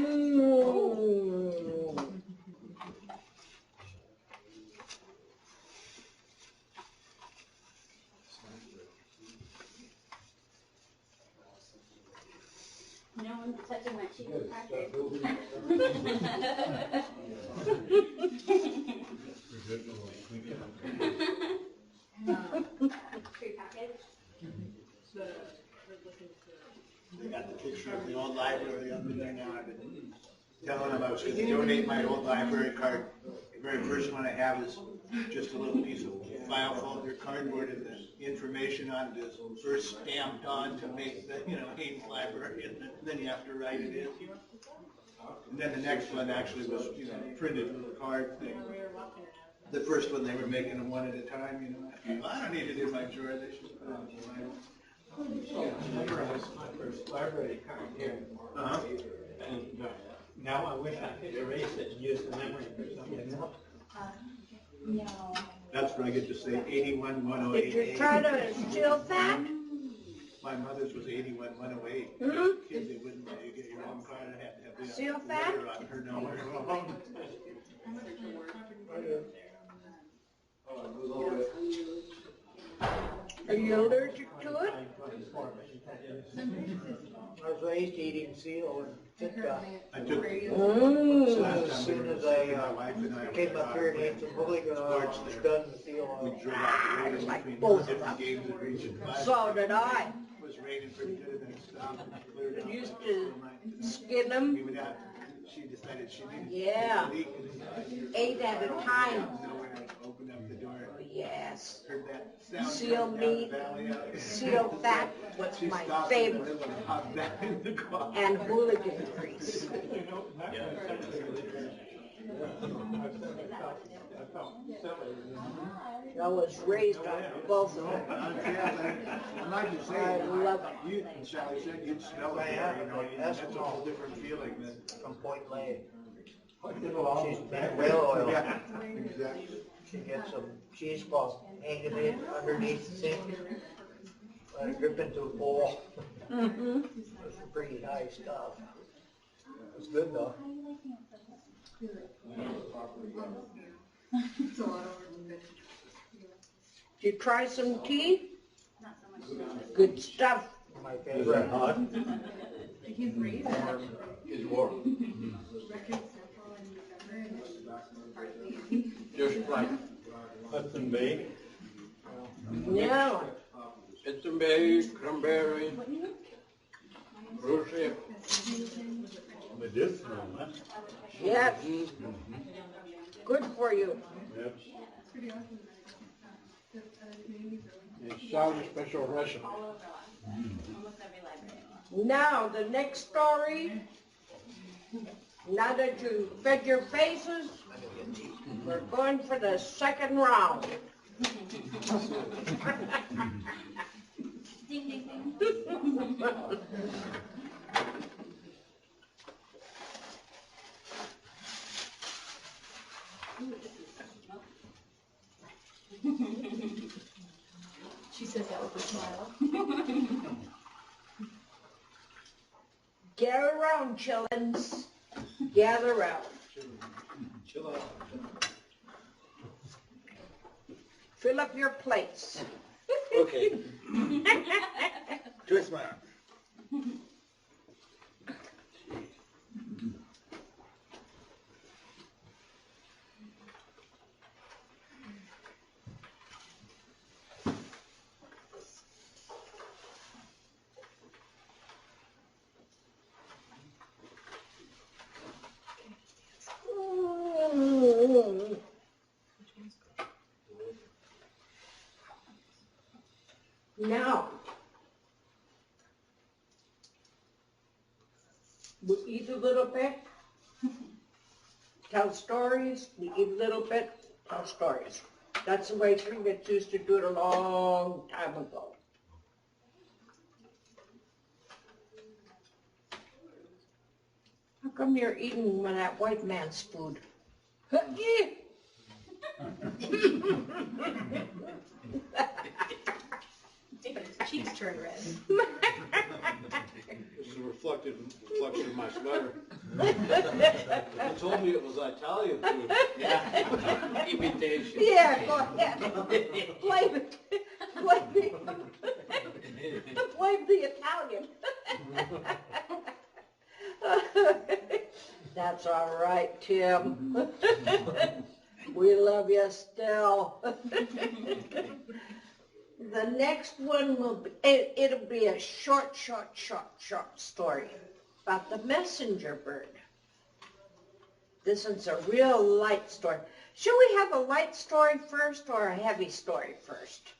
No one's touching my chicken crackers. Pre-packaged. They got the picture of the old library up in there now. I've been telling them I was gonna donate my old library card. The very first one I have is just a little piece of file folder cardboard and the information on it is first stamped on to make the, Haynes Library, and then you have to write it in. And then the next one actually was, printed little card thing. The first one, they were making them one at a time, I don't need it in my drawer, they should put it on the line. I memorized my first library card here. Uh-huh. And now I wish I could erase it and use the memory for something else. No. That's where I get to say Did 81108. you try the seal fat? My mother's was 81108. Mhm. Kids, they wouldn't let you get your own card, I had to have the Seal fat? letter on her number. Are you allergic to it? I was raised eating seal and Sitka. I took, Mmm. As soon as I came up here and ate some hooligan, I was done with seal. we drove out the road like between both of different them. games at Region 5. So did I. It was raining pretty good and then it stopped and cleared up. Used to skin We them, would have, she decided she needed. Yeah. to leak. 8 at a time. You know, when I opened up the door, Yes. heard that sound Seal coming down the meat, valley out. seal fat was She my stopped in the favorite. middle and hopped back in the car. And hooligan grease. I was raised on both of them. And like you I say, love you, Sally said you'd smell it there, you know, that's a whole different feeling than. From Point Lay. She's made whale oil. Yeah, exactly. She gets some cheese balls, hanging it underneath the sink, let it drip into a bowl. Mm-hmm. It's some pretty high stuff. It's good though. Did you try some tea? Good stuff. My Is favorite. that hot? He's raised It's warm. Just like Hudson Bay? No. Hudson Bay, cranberry, rosé. Medicinal, huh? Yes. Good for you. Yep. It's Sally's special recipe. Now, the next story, now that you fed your faces, we're going for the second round. Ding, ding, ding. She says that with a smile. Gather around, chillins. Gather around. Chill out. Fill up your plates. Okay. Twist my arm. Now, we eat a little bit, tell stories, we eat a little bit, tell stories. That's the way Tlingit used to do it a long time ago. How come you're eating that white man's food? David's cheeks turn red. This is a reflection of my sweater. They told me it was Italian food. Yeah. Imitation. Yeah, go ahead. Blame it. Blame the Italian. That's all right, Tim. We love you still. The next one will be, it'll be a short story about the messenger bird. This one's a real light story. Should we have a light story first or a heavy story first?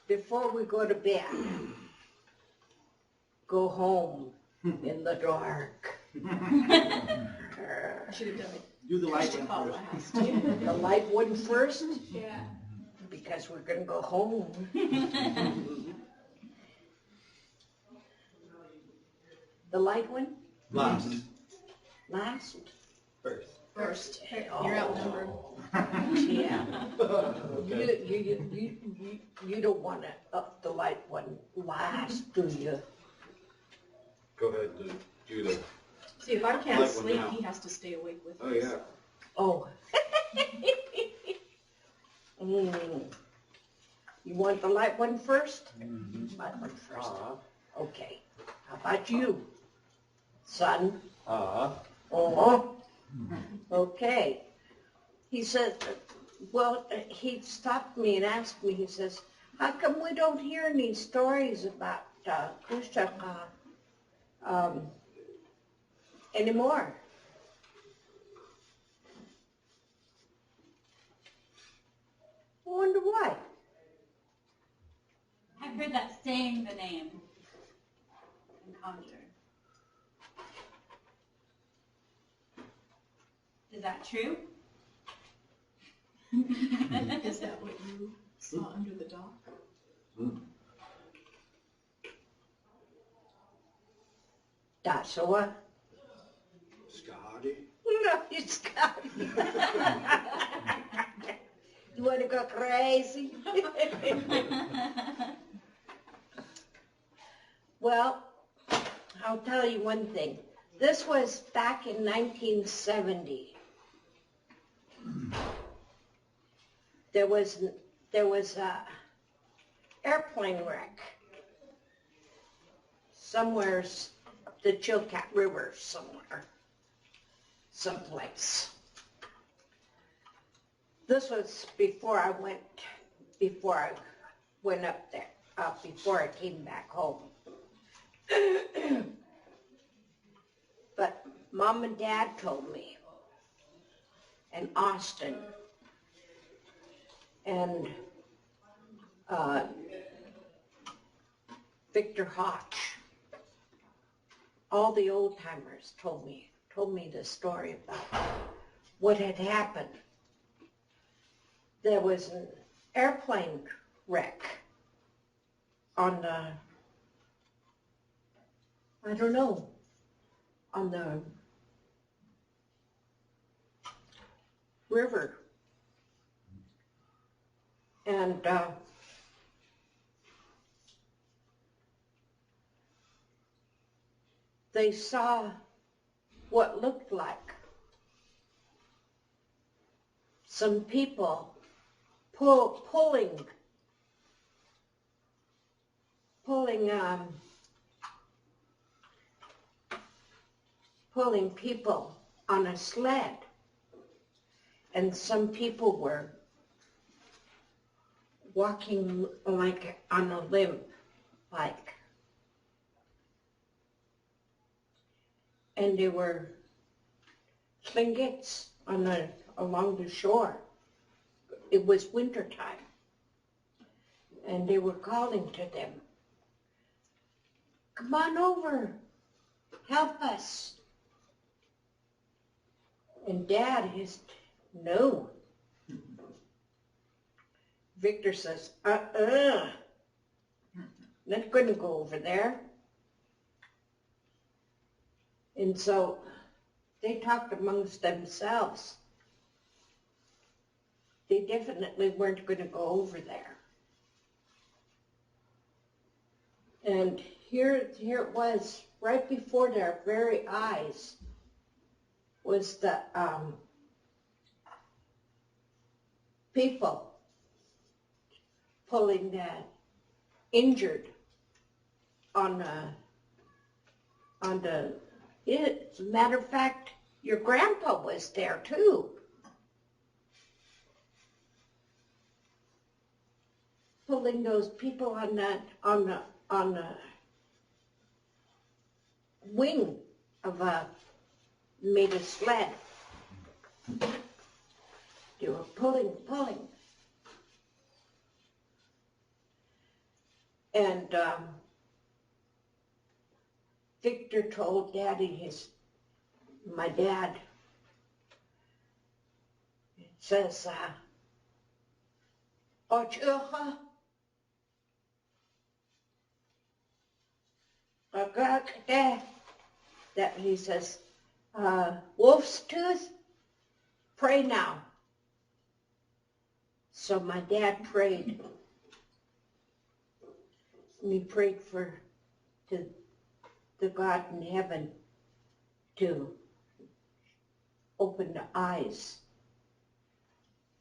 Before we go to bed. Go home in the dark. I should have done it. Do the light one first. The light one first? Yeah. Because we're going to go home. The light one? Last. Last? First. First. You're outnumbered. Yeah. You don't want to up the light one last, do you? Go ahead and do the. See, if I can't Light one sleep, now. he has to stay awake with Oh us. yeah. Oh. You want the light one first? Light one first. Okay. How about you, son? Oh. Okay. He says, well, he stopped me and asked me, he says, how come we don't hear any stories about Kooshdakhaa anymore? I wonder why. I've heard that saying the name and conjure. Is that true? Is that what you saw under the dock? That's what? Skahadi? No, it's got. You want to go crazy? Well, I'll tell you one thing. This was back in 1970. There was a airplane wreck somewhere, the Chilkat River somewhere, someplace. This was before I went up there, before I came back home. But Mom and Dad told me, and Austin, and Victor Hotch, all the old timers told me the story about what had happened. There was an airplane wreck on the, I don't know, on the river. And they saw what looked like some people pulling people on a sled, and some people were walking like on a limb, like, and they were Tlingits along the shore. It was wintertime, and they were calling to them, "Come on over, help us." And Dad is, "No." Victor says, not going to go over there. And so they talked amongst themselves. They definitely weren't going to go over there. And here it was, right before their very eyes, was the people pulling that injured on the, as a matter of fact, your grandpa was there too. Pulling those people on the wing of made a sled. They were pulling. And Victor told Daddy, my dad, it says, "Ocher, that he says, wolf's tooth, pray now." So my dad prayed. And he prayed to the God in heaven to open the eyes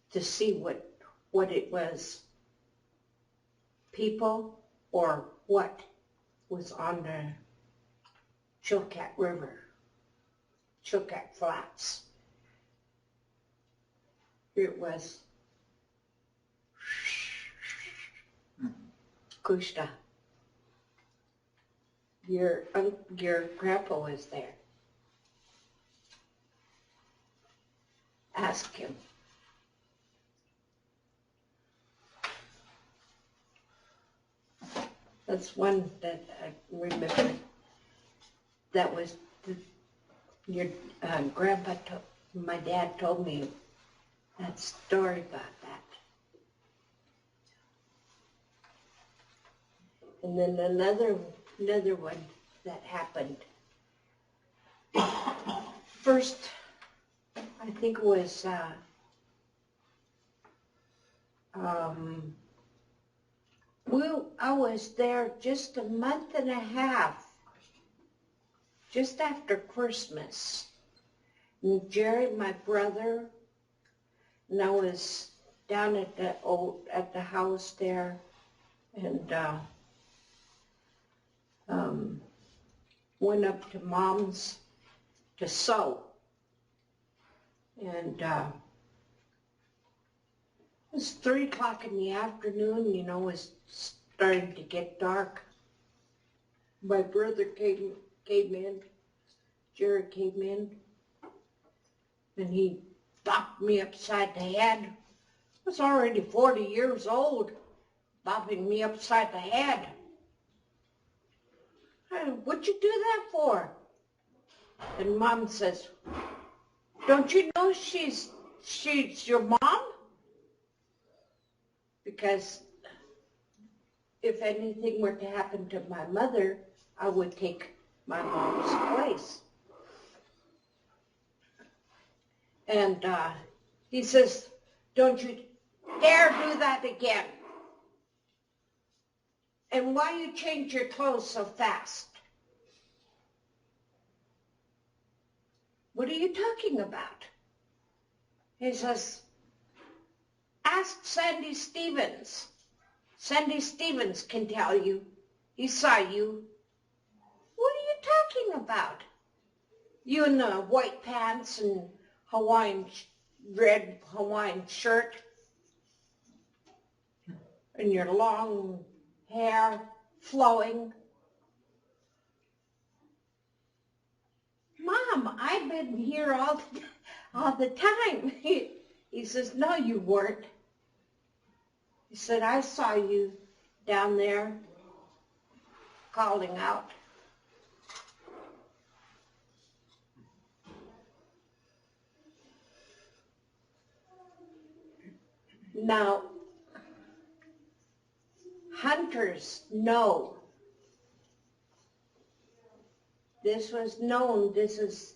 to see what it was, people or what was on the Chilkat River, Chilkat Flats. It was Kooshdakhaa. Your grandpa was there. Ask him. That's one that I remember. That was your grandpa My dad told me that story about that. And then another one that happened. First, I think it was I was there just a month and a half, just after Christmas. And Jerry, my brother, and I was down at the house there, and went up to Mom's to sew. And it was 3 o'clock in the afternoon, you know, it was starting to get dark. My brother came in, Jared came in, and he bopped me upside the head. I was already 40 years old, bopping me upside the head. What'd you do that for? And Mom says, don't you know she's your mom? Because if anything were to happen to my mother, I would take my mom's place. And he says, don't you dare do that again. And why you change your clothes so fast? What are you talking about? He says, ask Sandy Stevens. Sandy Stevens can tell you. He saw you. What are you talking about? You in the white pants and red Hawaiian shirt and your long hair flowing. Mom, I've been here all the time. He says, no, you weren't. He said, I saw you down there calling out. Now, hunters know. This was known. This is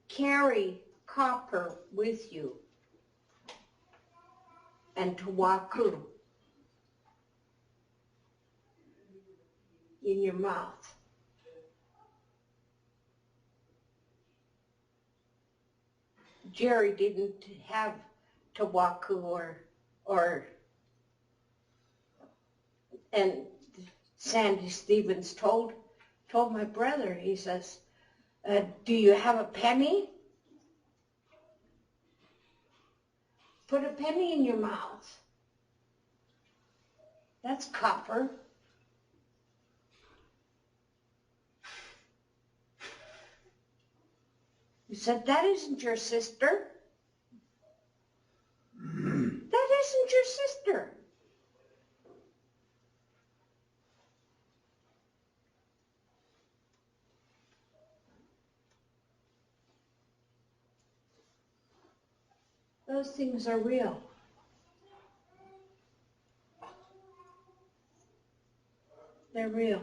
carry copper with you and tawaku in your mouth. Jerry didn't have tawaku and Sandy Stevens told my brother, he says, do you have a penny? Put a penny in your mouth. That's copper. He said, that isn't your sister. That isn't your sister. Those things are real. They're real.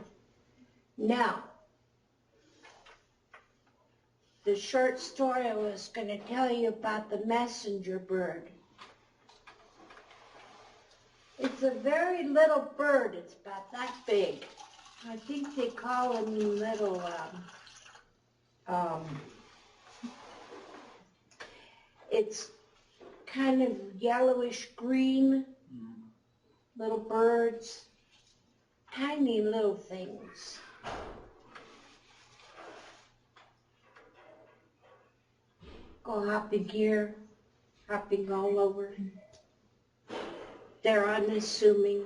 Now, the short story I was going to tell you about the messenger bird. It's a very little bird. It's about that big. I think they call them little, it's kind of yellowish green, little birds, tiny little things. Go hopping here, hopping all over. They're unassuming.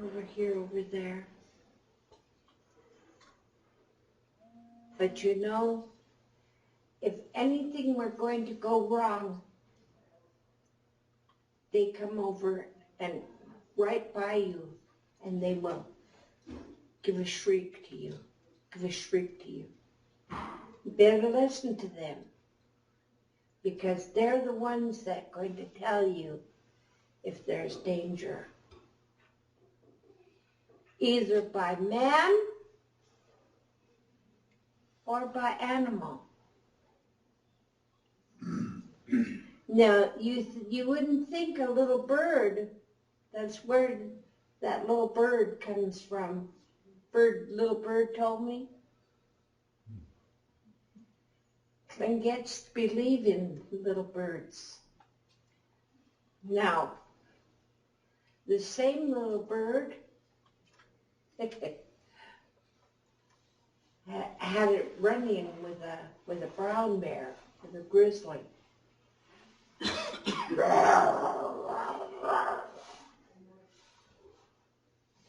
Over here, over there. But you know, if anything were going to go wrong, they come over and right by you, and they will give a shriek to you. going to shriek to you. You better listen to them, because they're the ones that are going to tell you if there's danger, either by man or by animal. Now, you wouldn't think a little bird, that's where that little bird comes from. Little bird told me. Tlingits believe in little birds. Now, the same little bird had it running with a brown bear, with a grizzly.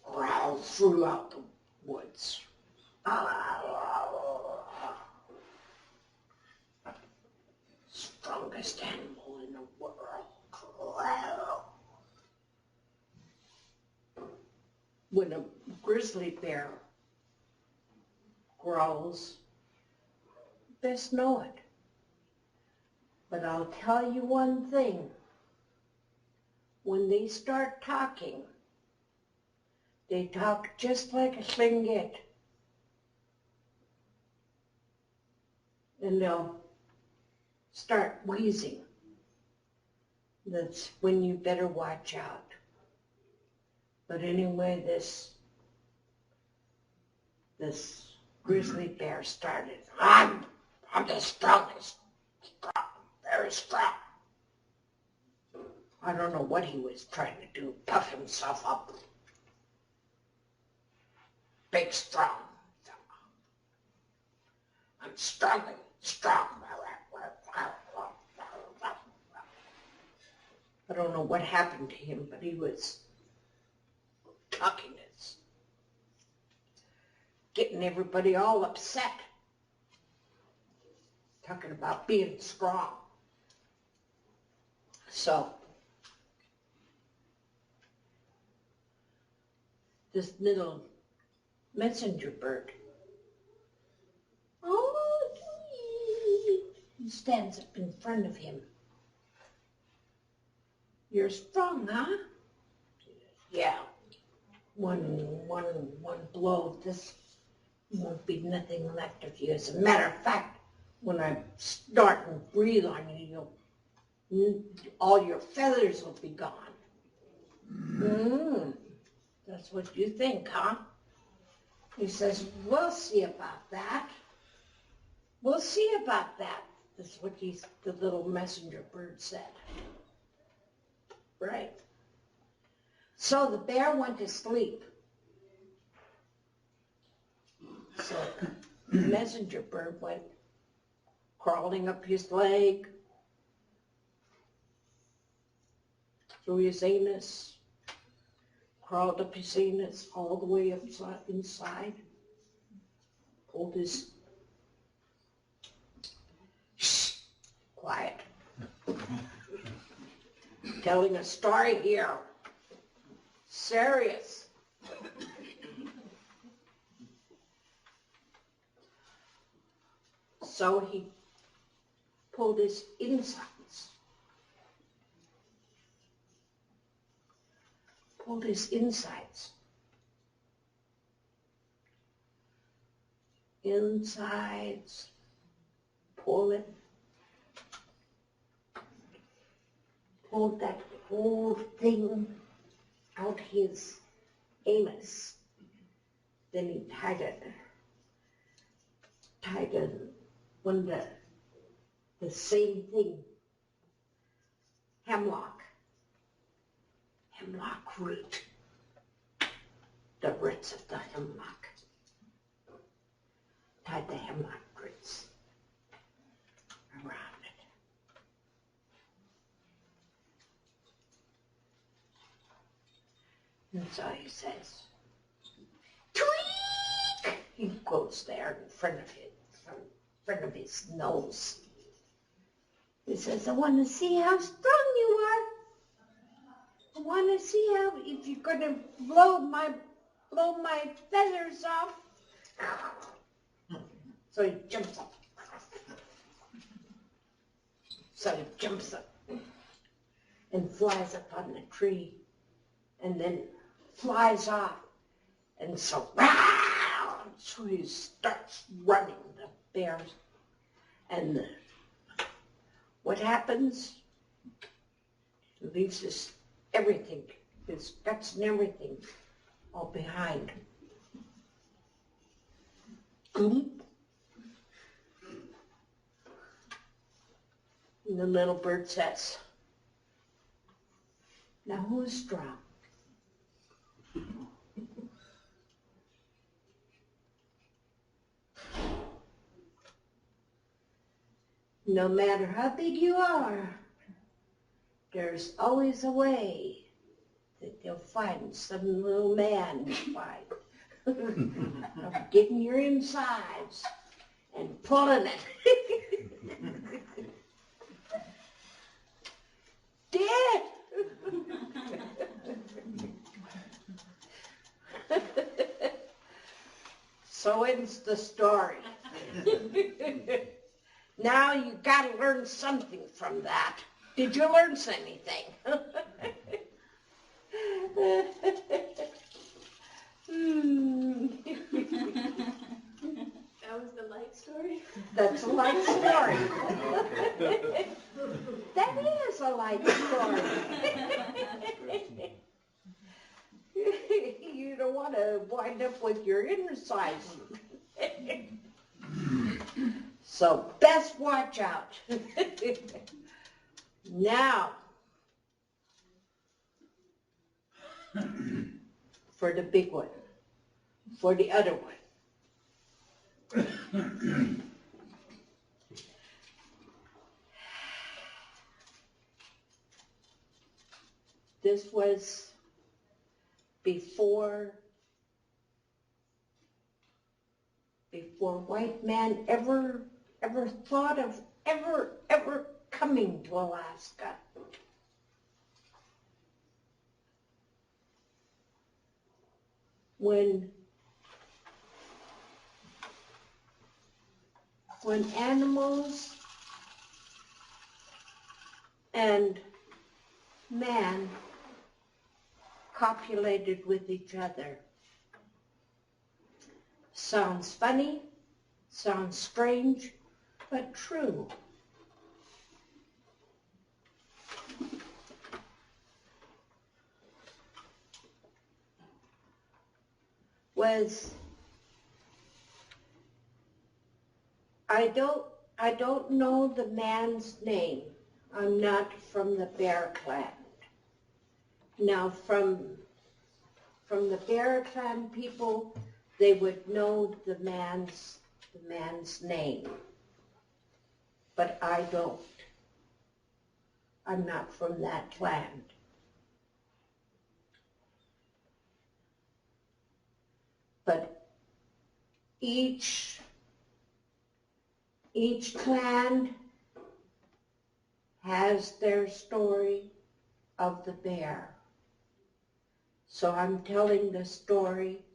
Growls throughout the woods. Strongest animal in the world. When a grizzly bear growls, best know it. But I'll tell you one thing. When they start talking, they talk just like a Tlingit. And they'll start wheezing. That's when you better watch out. But anyway, this grizzly bear started. I'm the strongest. Very strong. I don't know what he was trying to do, puff himself up. Big, strong. I'm strong. I don't know what happened to him, but he was talking this, getting everybody all upset, talking about being strong. So, this little messenger bird, he stands up in front of him. You're strong, huh? Yeah. One blow, this won't be nothing left of you. As a matter of fact, when I start and breathe on you, all your feathers will be gone. That's what you think, huh? He says, we'll see about that. We'll see about that. That's what the little messenger bird said. Right. So the bear went to sleep. So the messenger bird went crawling up his leg, through his anus, crawled up his anus all the way up inside, pulled his, shh, quiet, telling a story here, serious. So he pulled his insides. Pulled his insides. Insides. Pull it. Pulled that whole thing out his anus. Then he tied it when the same thing, hemlock root, the roots of the hemlock, tied the hemlock roots around it. And so he says, tweak! He goes there in front of his nose. He says, I want to see how strong you are. I want to see how, if you're going to blow my feathers off. So he jumps up. So he jumps up and flies up on the tree and then flies off. And so, so he starts running, the bears. And what happens? He leaves his everything, his guts and everything, all behind. Goom. And the little bird says, now who's drunk? No matter how big you are, there's always a way that they'll find some little man to fight. Of getting your insides and pulling it. Dead! So ends the story. Now you gotta learn something from that. Did you learn anything? That was the light story? That's a light story. That is a light story. You don't want to wind up with your insides. So best watch out. Now, for the big one, for the other one. This was before white man ever thought of ever coming to Alaska. When animals and man copulated with each other. Sounds funny, sounds strange, but true. I don't know the man's name. I'm not from the Bear Clan. Now from the Bear Clan people, they would know the man's name. But I don't. I'm not from that clan. But each clan has their story of the bear. So I'm telling the story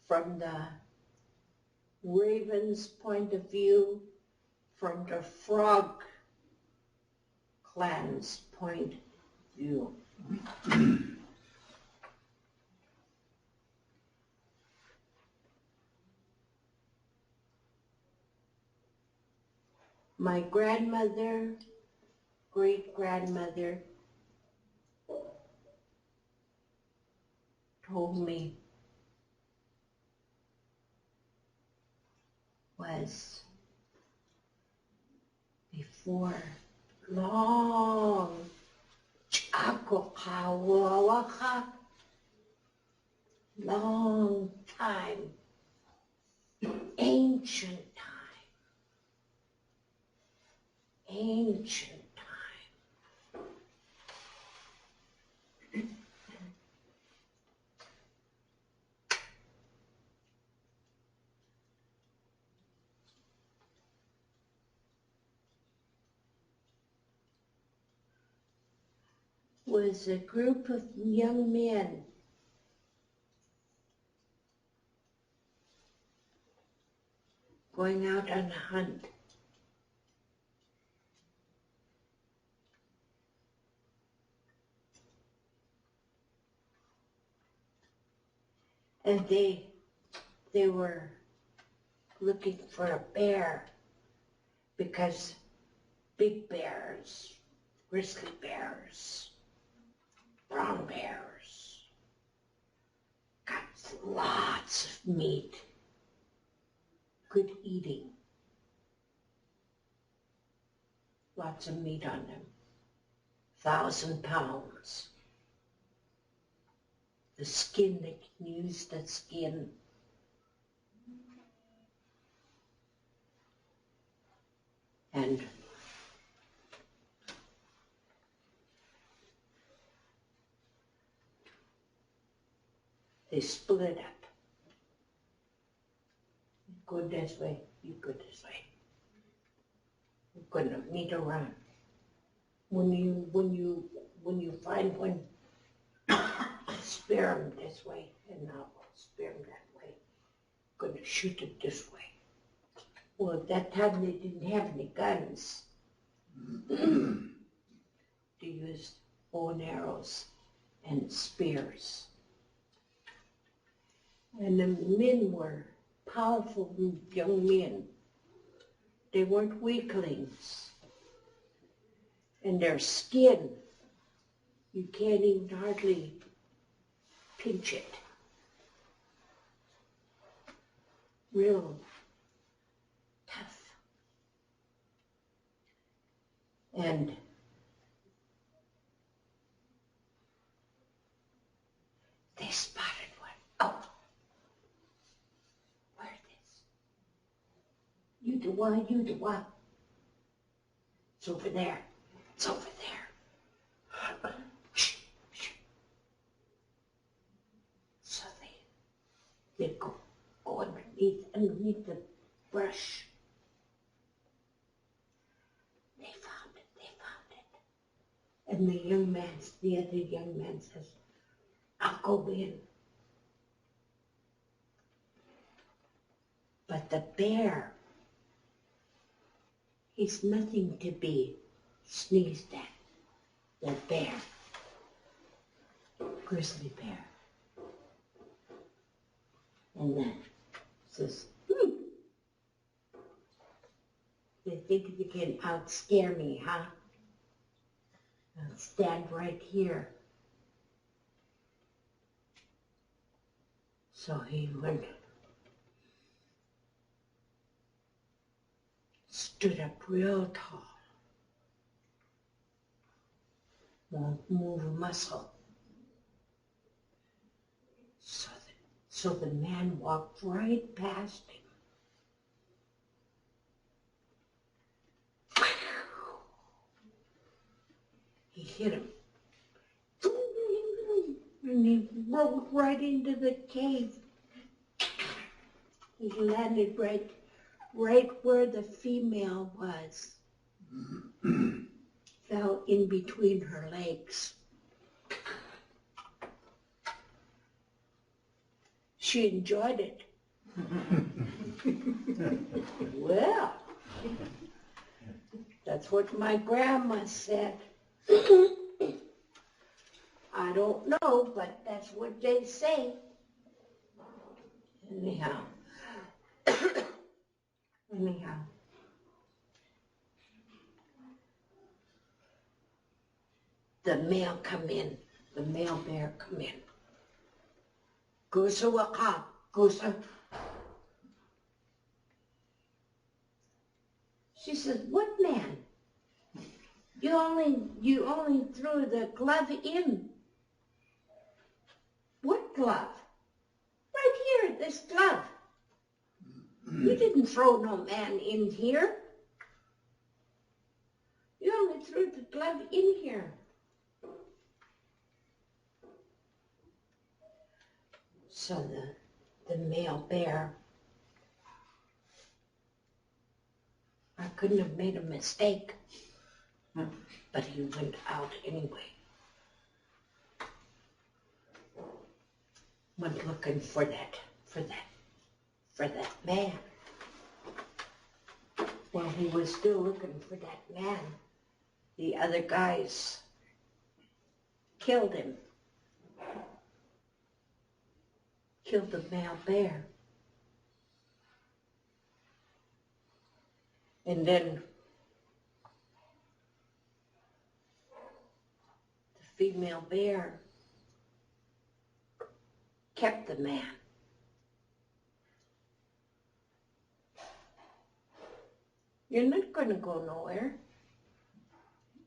from the raven's point of view, from the frog clan's point of view. My grandmother, great-grandmother, told me was before long, long time, ancient time. Was a group of young men going out on a hunt. And they were looking for a bear because big bears, grizzly bears, brown bears, got lots of meat, good eating, lots of meat on them, 1,000 pounds. The skin, they can use the skin. And they split up. You go this way, you go this way. You're gonna meet around. When you find one, spear him this way, and I'll spear him that way. Gonna shoot him this way. Well, at that time they didn't have any guns. They used bow and arrows and spears. And the men were powerful young men. They weren't weaklings. And their skin, you can't even hardly pinch it. Real tough. And they spotted one. Oh, where is this? You the one, you the one. It's over there. It's over there. So they go underneath the brush. They found it. And the other young man says, I'll go in. But the bear, he's nothing to be sneezed at. The bear, grizzly bear. And then says, They think they can outscare me, huh? I'll stand right here. So he went, stood up real tall. Won't move a muscle. So the man walked right past him. He hit him. And he rolled right into the cave. He landed right where the female was. Fell in between her legs. She enjoyed it. Well, that's what my grandma said. I don't know, but that's what they say. Anyhow. The male come in, the male bear come in. Kooshdakhaa, Kooshdakhaa. She says, what man? You only threw the glove in. What glove? Right here, this glove. You didn't throw no man in here. You only threw the glove in here. So the male bear, I couldn't have made a mistake, but he went out anyway. Went looking for that man. While he was still looking for that man, the other guys killed him. Killed the male bear. And then the female bear kept the man. You're not going to go nowhere.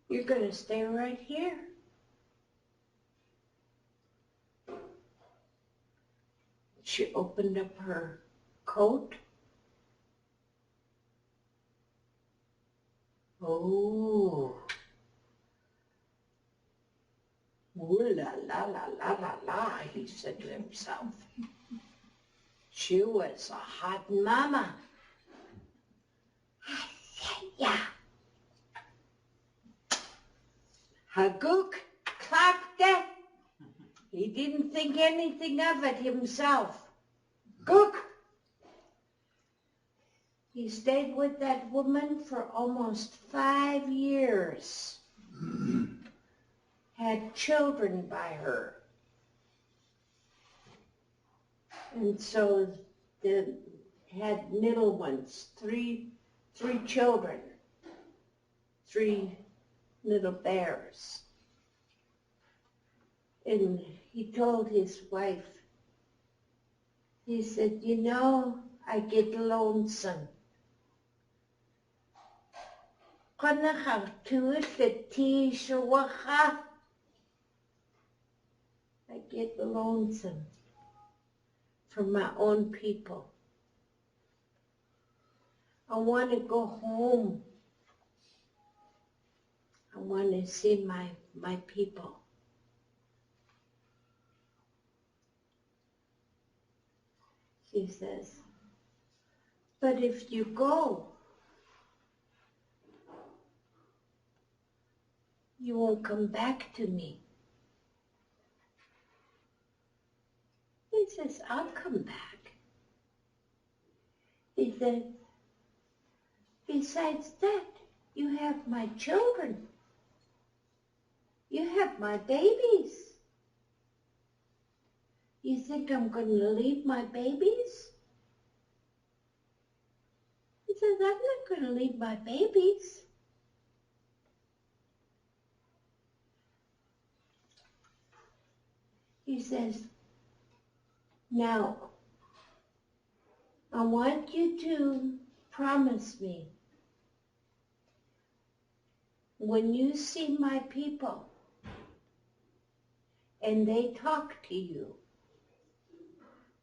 You're going to stay right here. She opened up her coat. Oh. Ooh la la la la la la, he said to himself. She was a hot mama. Yeah. Haguk klapte. He didn't think anything of it himself. Gook. He stayed with that woman for almost 5 years. Had children by her. And so they had little ones, three children, 3 little bears. And he told his wife, he said, you know, I get lonesome. I get lonesome for my own people. I want to go home. I want to see my people. She says, but if you go, you won't come back to me. He says, I'll come back. He said, besides that, you have my children. You have my babies. You think I'm going to leave my babies? He says, I'm not going to leave my babies. He says, now, I want you to promise me, when you see my people and they talk to you,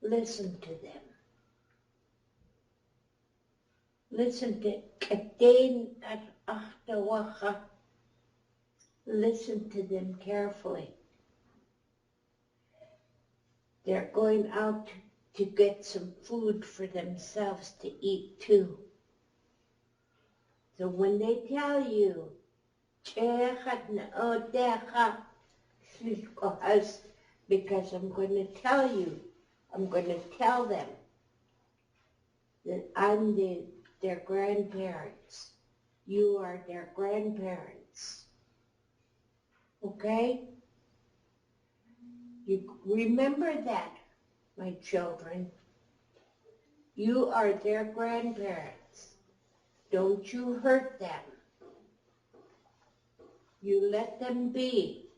listen to them. Listen to listen to them carefully. They're going out to get some food for themselves to eat too. So when they tell you, because I'm going to tell you, I'm going to tell them that I'm their grandparents. You are their grandparents. Okay? You remember that, my children. You are their grandparents. Don't you hurt them. You let them be.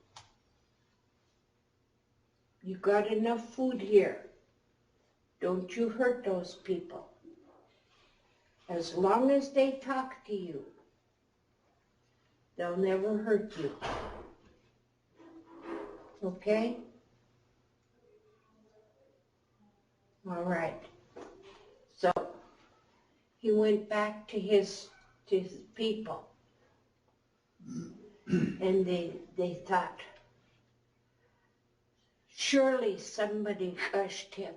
You got enough food here. Don't you hurt those people. As long as they talk to you, they'll never hurt you. Okay? All right. So he went back to his people. And they thought, surely somebody crushed him.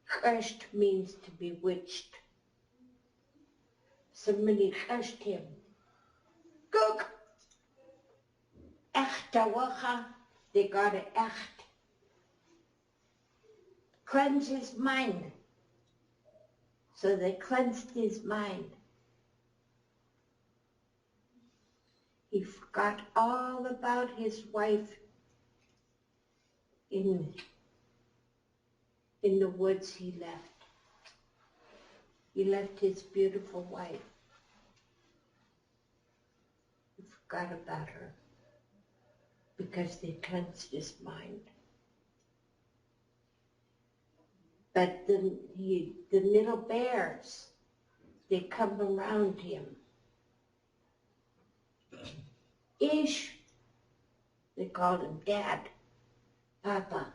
Crushed means to bewitched. Somebody crushed him. Cook! Echte wacha, they got it echt. Cleanse his mind. So they cleansed his mind. He forgot all about his wife in the woods he left. He left his beautiful wife. He forgot about her because they cleansed his mind. But the little bears, they come around him. Ish, they called him Dad, Papa.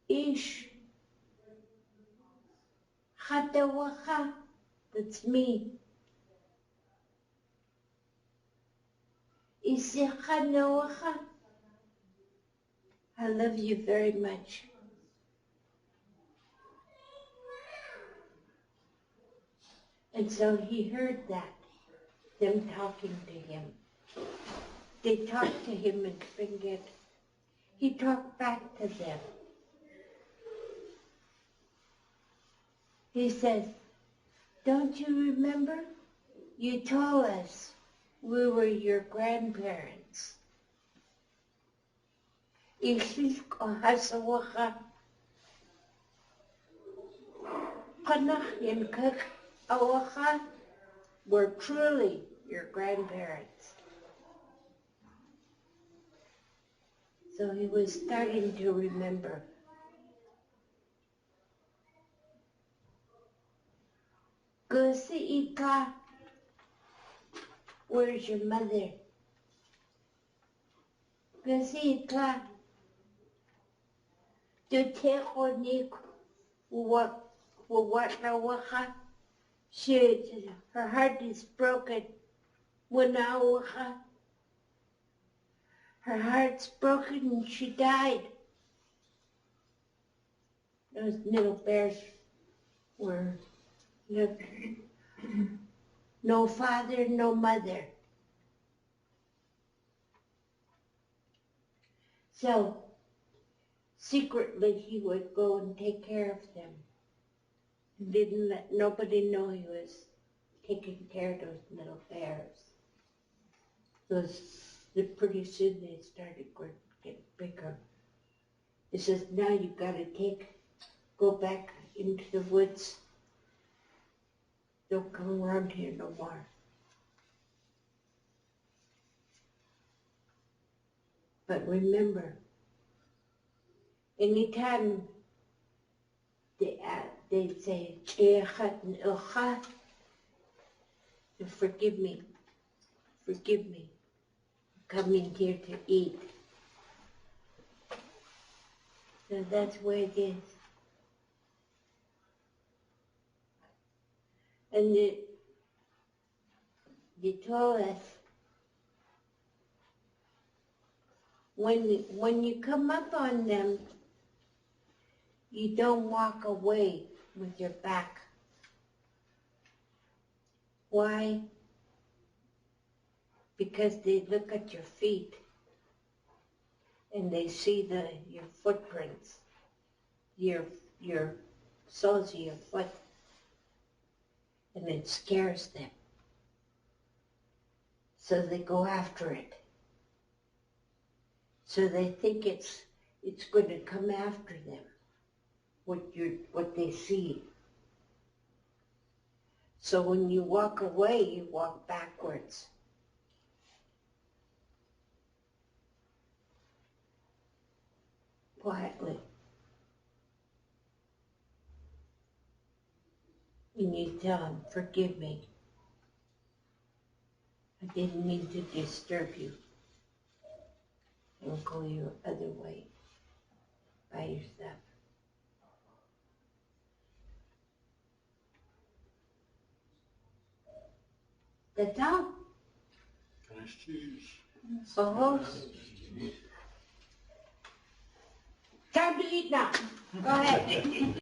Ish, Chatawacha, that's me. Isichanawacha, I love you very much. And so he heard that, them talking to him. They talked to him in Tlingit. He talked back to them. He says, don't you remember? You told us we were your grandparents. Were truly your grandparents. So he was starting to remember. Gusiika, where's your mother? Gusiika, Dutekonik, what Nawaha? Her heart is broken. Her heart's broken and she died. Those little bears were no father, no mother. So secretly he would go and take care of them. Didn't let nobody know he was taking care of those little bears. Pretty soon they started getting bigger. He says, now you gotta go back into the woods. Don't come around here no more. But remember, anytime they'd say, forgive me, coming here to eat. So that's where it is. And they told us, when you come up on them, you don't walk away with your back. Why? Because they look at your feet and they see your footprints, your soles of your foot, and it scares them. So they go after it. So they think it's going to come after them, what they see. So when you walk away, you walk backwards. Quietly. And you tell them, forgive me. I didn't mean to disturb you. And go your other way by yourself. That's all. Nice cheese. Time to eat now. Go ahead.